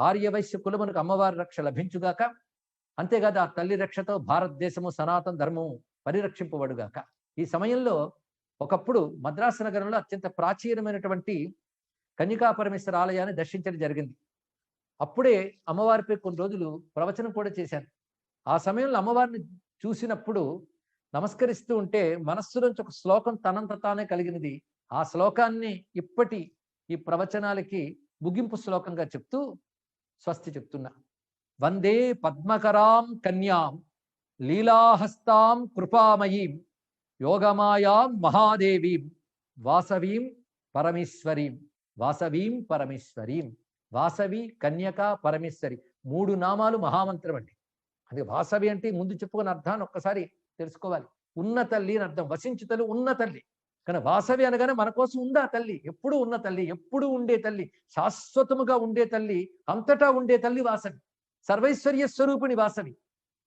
ఆర్యవైశ్య కులమునకు అమ్మవారి రక్ష లభించుగాక. అంతేకాదు ఆ తల్లి రక్షతో భారతదేశము సనాతన ధర్మము పరిరక్షింపబడుగాక. ఈ సమయంలో ఒకప్పుడు మద్రాసు నగరంలో అత్యంత ప్రాచీనమైనటువంటి కన్యకా పరమేశ్వర ఆలయాన్ని దర్శించడం జరిగింది. అప్పుడే అమ్మవారిపై కొన్ని రోజులు ప్రవచనం కూడా చేశాను. ఆ సమయంలో అమ్మవారిని చూసినప్పుడు నమస్కరిస్తూ ఉంటే మనస్సు నుంచి ఒక శ్లోకం తనంత తానే కలిగినది. ఆ శ్లోకాన్ని ఇప్పటి ఈ ప్రవచనాలకి ముగింపు శ్లోకంగా చెప్తూ స్వస్తి చెప్తున్నా. వందే పద్మకరాం కన్యాం లీలాహస్తాం కృపామయీం యోగమాయాం మహాదేవీం వాసవీం పరమేశ్వరీం. వాసవీం పరమేశ్వరీం. వాసవి, కన్యక, పరమేశ్వరి 3 నామాలు మహామంత్రం అండి. అది వాసవి అంటే ముందు చెప్పుకున్న అర్థాన్ని ఒక్కసారి తెలుసుకోవాలి. ఉన్న తల్లి అని అర్థం. వసించుతలు ఉన్న తల్లి. కానీ వాసవి అనగానే మన కోసం ఉందా తల్లి, ఎప్పుడు ఉన్న తల్లి, ఎప్పుడు ఉండే తల్లి, శాశ్వతముగా ఉండే తల్లి, అంతటా ఉండే తల్లి వాసవి. సర్వైశ్వర్య స్వరూపిణి వాసవి.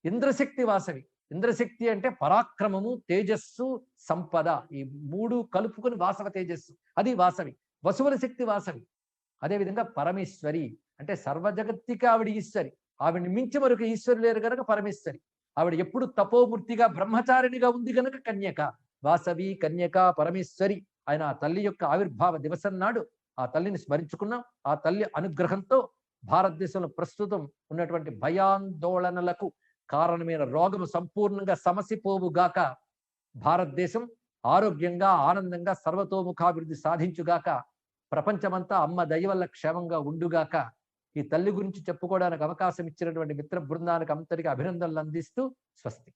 ఇంద్రశక్తి వాసవి. ఇంద్రశక్తి అంటే పరాక్రమము, తేజస్సు, సంపద, ఈ 3 కలుపుకొని వాసవ తేజస్సు, అది వాసవి. వసువుల శక్తి వాసవి. అదేవిధంగా పరమేశ్వరి అంటే సర్వజగత్తికి ఆవిడ ఈశ్వరి. ఆవిడని మించి మరొక ఈశ్వరు లేరు కనుక పరమేశ్వరి. ఆవిడ ఎప్పుడు తపోమూర్తిగా బ్రహ్మచారిణిగా ఉంది కనుక కన్యక. వాసవి, కన్యక, పరమేశ్వరి ఆయన ఆ తల్లి యొక్క ఆవిర్భావ దివసం నాడు ఆ తల్లిని స్మరించుకున్నాం. ఆ తల్లి అనుగ్రహంతో భారతదేశంలో ప్రస్తుతం ఉన్నటువంటి భయాందోళనలకు కారణమైన రోగము సంపూర్ణంగా సమసిపోవుగాక. భారతదేశం ఆరోగ్యంగా, ఆనందంగా, సర్వతోముఖాభివృద్ధి సాధించుగాక. ప్రపంచమంతా అమ్మ దయ వల్ల క్షేమంగా ఉండుగాక. ఈ తల్లి గురించి చెప్పుకోవడానికి అవకాశం ఇచ్చినటువంటి మిత్ర బృందానికి అంతటికి అభినందనలు అందిస్తూ స్వస్తి.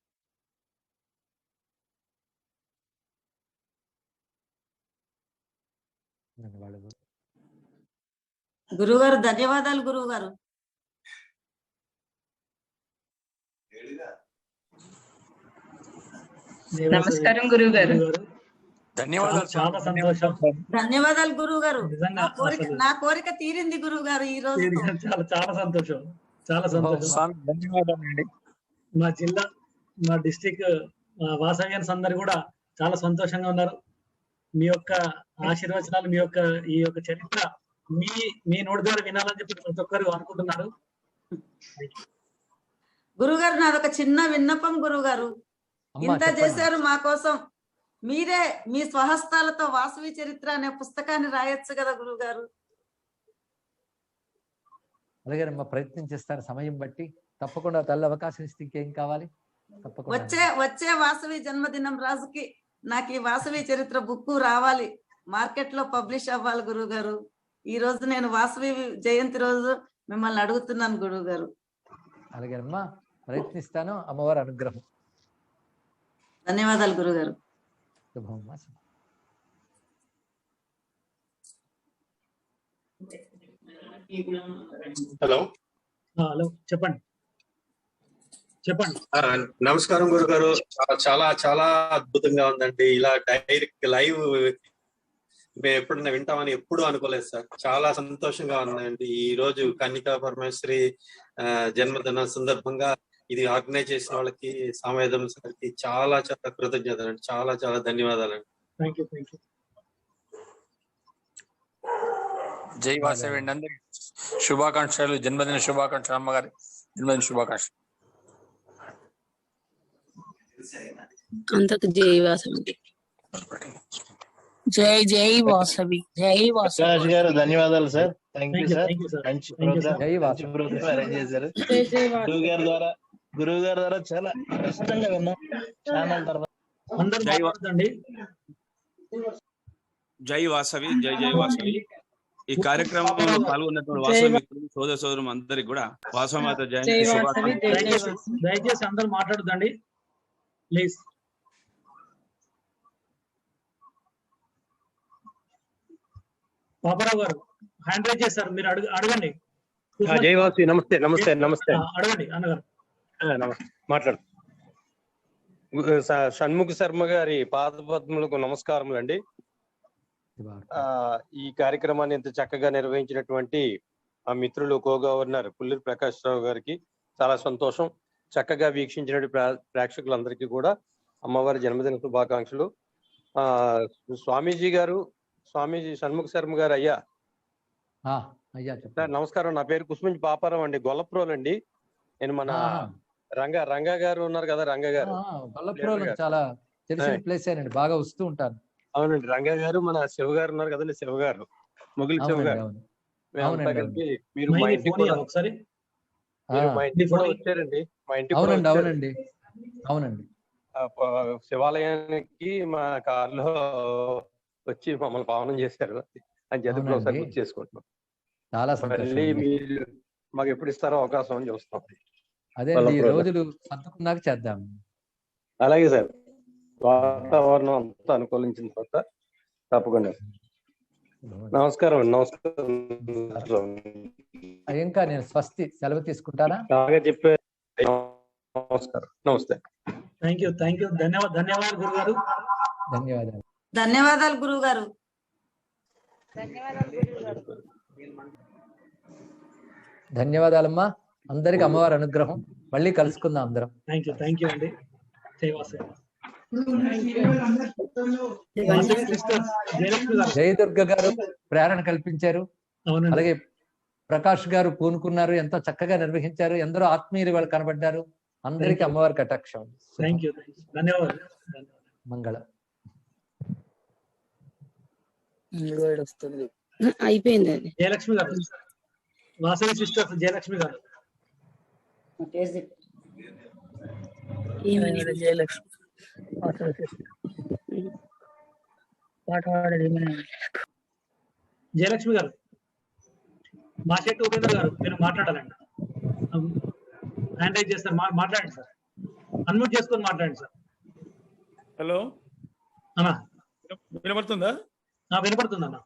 గురుగారు ధన్యవాదాలు. గురువు గారు నమస్కారం. గురువు గారు ధన్యవాదాలు. చాలా సంతోషం. ధన్యవాదాలు గురువు గారు. నా కోరిక తీరింది గురువు గారు ఈ రోజు. చాలా చాలా సంతోషం. చాలా సంతోషం. ధన్యవాదాలు అండి. మా జిల్లా, మా డిస్ట్రిక్ట్ వాసవ్యన్స్ అందరు కూడా చాలా సంతోషంగా ఉన్నారు. మీ యొక్క ఆశీర్వచనాలు, మీ యొక్క ఈ యొక్క చరిత్ర మీ నోటి ద్వారా వినాలని చెప్పి ప్రతి ఒక్కరు అనుకుంటున్నారు. గురుగారు నాదొక చిన్న విన్నపం. గురుగారు ఇంత చేశారు మా కోసం, మీరే మీ స్వహస్తాలతో వాసవి చరిత్ర అనే పుస్తకాన్ని రాయొచ్చు కదా గురువు గారు. అలాగే ప్రయత్నం చేస్తారు సమయం బట్టి. తప్పకుండా తల్లి అవకాశం ఇస్తే ఇంకేం కావాలి. తప్పకుండా వచ్చే వాసవి జన్మదినం రాజుకి నాకు ఈ వాసవి చరిత్ర బుక్ రావాలి, మార్కెట్ లో పబ్లిష్ అవ్వాలి గురువు గారు. ఈ రోజు నేను వాసవి జయంతి రోజు మిమ్మల్ని అడుగుతున్నాను గురువు గారు. అలాగే అమ్మా, ప్రయత్నిస్తాను. అమ్మవారి అనుగ్రహం. ధన్యవాదాలు గురువు గారు. హలో హలో, చెప్పండి. నమస్కారం గురుగారు. చాలా చాలా అద్భుతంగా ఉందండి. ఇలా డైరెక్ట్ లైవ్ మేము ఎప్పుడన్నా వింటామని ఎప్పుడు అనుకోలేదు సార్. చాలా సంతోషంగా ఉందండి. ఈ రోజు కన్యకా పరమేశ్వరి జన్మదిన సందర్భంగా ఇది ఆర్గనైజ్ చేసిన వాళ్ళకి, సామవేదం సార్కి చాలా చాలా కృతజ్ఞతలు అండి. చాలా చాలా ధన్యవాదాలండి. జై వాసవి అండి. అందరికి శుభాకాంక్షలు, జన్మదిన శుభాకాంక్షలు, అమ్మగారి జన్మదిన శుభాకాంక్షలు. అందరికి జై వాసవి. జై జై వాసవి. జై వాసవి గారు ధన్యవాదాలు సార్. Thank you sir. మంచి ప్రోగ్రామ్ అరేంజ్ చేశారు. గురువు గారి ద్వారా చాలా ఇష్టంగా విన్నాం. ఛానల్ తర్వాత జై వాసవి. జై జై వాసవి. ఈ కార్యక్రమంలో పాల్గొన్నటువంటి వాసవి మిత్రులు, సోదర సోదరు అందరికి కూడా వాసవి మాత జయంతి శుభాకాంక్షలు. దయచేసి అందరూ మాట్లాడదండి ప్లీజ్. పాపరావు గారు హ్యాండ్ రైజ్ చేస్తారు, మీరు అడగండి. జై వాసవి. నమస్తే నమస్తే నమస్తే. అడగండి అన్నగారు. మాట్లాడు. షణ్ముఖ శర్మ గారి పాదపద్మలకు నమస్కారములు అండి. ఈ కార్యక్రమాన్ని ఇంత చక్కగా నిర్వహించినటువంటి ఆ మిత్రులు కో గవర్నర్ పుల్లూరి ప్రకాష్ రావు గారికి చాలా సంతోషం. చక్కగా వీక్షించిన ప్రేక్షకులందరికీ కూడా అమ్మవారి జన్మదిన శుభాకాంక్షలు. స్వామీజీ గారు, స్వామీజీ షణ్ముఖ శర్మ గారు అయ్యా సార్ నమస్కారం. నా పేరు కుసుమంచి పాపారావు అండి, గొల్లప్రోలు అండి. నేను మన రంగా గారు ఉన్నారు కదా, రంగా గారు చాలా తెలిసిన ప్లేస్ అండి, బాగా వస్తూ ఉంటాను. అవునండి, రంగా గారు, మన శివ గారు ఉన్నారు కదండి, శివ గారు, మొగిలి శివ గారు. మేమంతా కలిపి మీరు మా ఇంటికి కూడా వచ్చారండి. మా ఇంటికి అవునండి. శివాలయానికి మా కారులో వచ్చి మమ్మల్ని పావనం చేశారు అని చెప్పి ఒకసారి గుర్తు చేసుకుంటున్నాం. చాలా మళ్ళీ మీరు మాకు ఎప్పుడు ఇస్తారో అవకాశం అని చూస్తాం. అదే ఈ రోజులు సర్దుకున్నాక చేద్దాం. అలాగే సార్, వాతావరణం అంతా అనుకూలించిన తర్వాత తప్పకుండా. నమస్కారం అండి. నమస్కారం. ఇంకా నేను స్వస్తి సెలవు తీసుకుంటానా? బాగా చెప్పారు. నమస్కారం. నమస్తే. Thank you. ధన్యవాదాలు గురువు గారు. ధన్యవాదాలు గురువు గారు. ధన్యవాదాలమ్మా. అందరికి అమ్మవారి అనుగ్రహం. మళ్ళీ కలుసుకుందాం అందరం. థ్యాంక్ యూ అండి. జయదుర్గ గారు ప్రేరణ కల్పించారు. అలాగే ప్రకాష్ గారు పూనుకున్నారు, ఎంతో చక్కగా నిర్వహించారు. ఎందరో ఆత్మీయులు వాళ్ళు కనబడ్డారు. అందరికి అమ్మవారి కటాక్షం. ధన్యవాదాలు. మంగళ. అయిపోయింది అది. జయలక్ష్మి గారు, వాసవి సిస్టర్ జయలక్ష్మి గారు. జయలక్ష్మి జయలక్ష్మి గారు, మాషెట్టి ఉపేంద్ర గారు, మీరు మాట్లాడాలండి. హ్యాండ్ రైజ్ చేస్తారు, మాట్లాడండి సార్. అన్మ్యూట్ చేసుకొని మాట్లాడండి సార్. హలో అన్నా, వినపడుతుందా? వినపడుతుంది అన్న.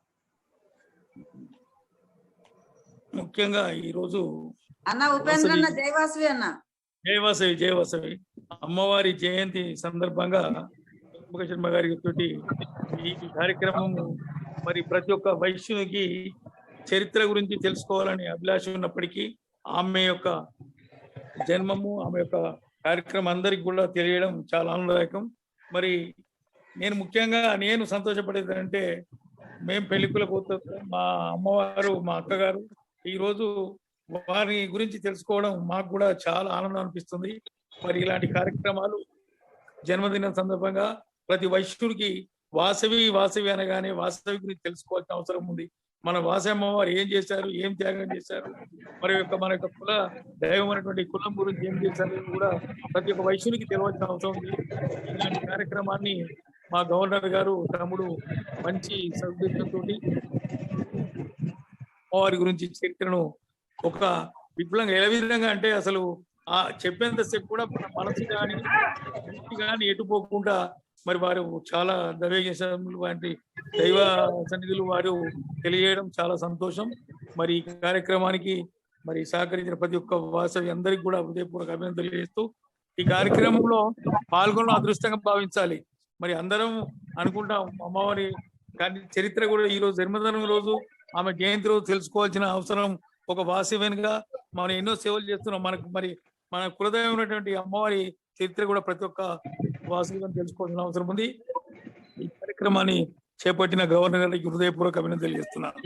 ముఖ్యంగా ఈరోజు అన్న ఉపేంద్ర అన్న, జయవాసవి అన్న. జయవాసవి. జయవాసవి అమ్మవారి జయంతి సందర్భంగా షణ్ముఖ శర్మ గారి తోటి ఈ కార్యక్రమం మరి ప్రతి ఒక్క వైశ్యునికి చరిత్ర గురించి తెలుసుకోవాలని అభిలాష ఉన్నప్పటికీ ఆమె యొక్క జన్మము, ఆమె యొక్క కార్యక్రమం అందరికి కూడా తెలియడం చాలా ఆనందదాయకం. మరి నేను సంతోషపడేది అంటే, మేము పెళ్లికులకు పోతాం, మా అమ్మవారు, మా అక్కగారు ఈరోజు వారి గురించి తెలుసుకోవడం మాకు కూడా చాలా ఆనందం అనిపిస్తుంది. మరి ఇలాంటి కార్యక్రమాలు జన్మదినం సందర్భంగా ప్రతి వైశ్యుడికి వాసవి అనగానే వాసవి గురించి తెలుసుకోవాల్సిన అవసరం ఉంది. మన వాసవి అమ్మవారు ఏం చేశారు, ఏం త్యాగం చేశారు, మన యొక్క కుల దైవం అనేటువంటి కులం గురించి ఏం చేశారు కూడా ప్రతి ఒక్క వైశ్యునికి తెలియాల్సిన అవసరం ఉంది. ఇలాంటి కార్యక్రమాన్ని మా గవర్నర్ గారు తమ్ముడు మంచి సదుద్దేశంతో అమ్మవారి గురించి చరిత్రను ఒక విప్లవంగా ఏ విధంగా అంటే అసలు ఆ చెప్పేంతసేపు కూడా మన మనసు కానీ ఎటుపోకుండా మరి వారు చాలా దైవజ్ఞానములు వంటి దైవ సన్నిధులు వారు తెలియజేయడం చాలా సంతోషం. మరి ఈ కార్యక్రమానికి మరి సహకరించిన ప్రతి ఒక్క వాసవి అందరికి కూడా హృదయపూర్వక అభినందనలు తెలియజేస్తూ ఈ కార్యక్రమంలో పాల్గొనడం అదృష్టంగా భావించాలి. మరి అందరం అనుకుంటాం అమ్మవారి కానీ చరిత్ర కూడా ఈ రోజు జన్మదినం రోజు ఆమె జయంతి రోజు తెలుసుకోవాల్సిన అవసరం ఒక వాసవిగా మనం ఎన్నో సేవలు చేస్తున్నాం. మనకు మరి మన కులదైవమైనటువంటి అమ్మవారి చరిత్ర కూడా ప్రతి ఒక్క వాసవిని తెలుసుకోవాల్సిన అవసరం ఉంది. ఈ కార్యక్రమాన్ని చేపట్టిన గవర్నర్ గారికి హృదయపూర్వక అభినందనలు తెలియజేస్తున్నాను.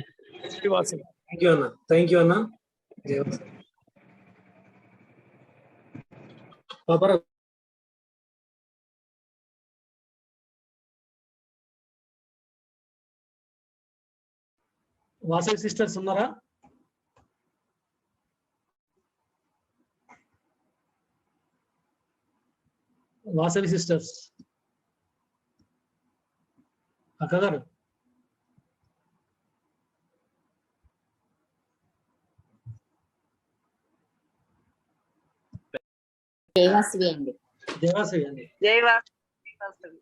శ్రీవాసవి. థ్యాంక్ యూ అన్న. పాపారావు. వాసవి సిస్టర్స్ ఉన్నారా? వాసవి సిస్టర్స్ అక్క గారు. జయవాసవి అండి. జయవాసవి అండి. జయవాసవి.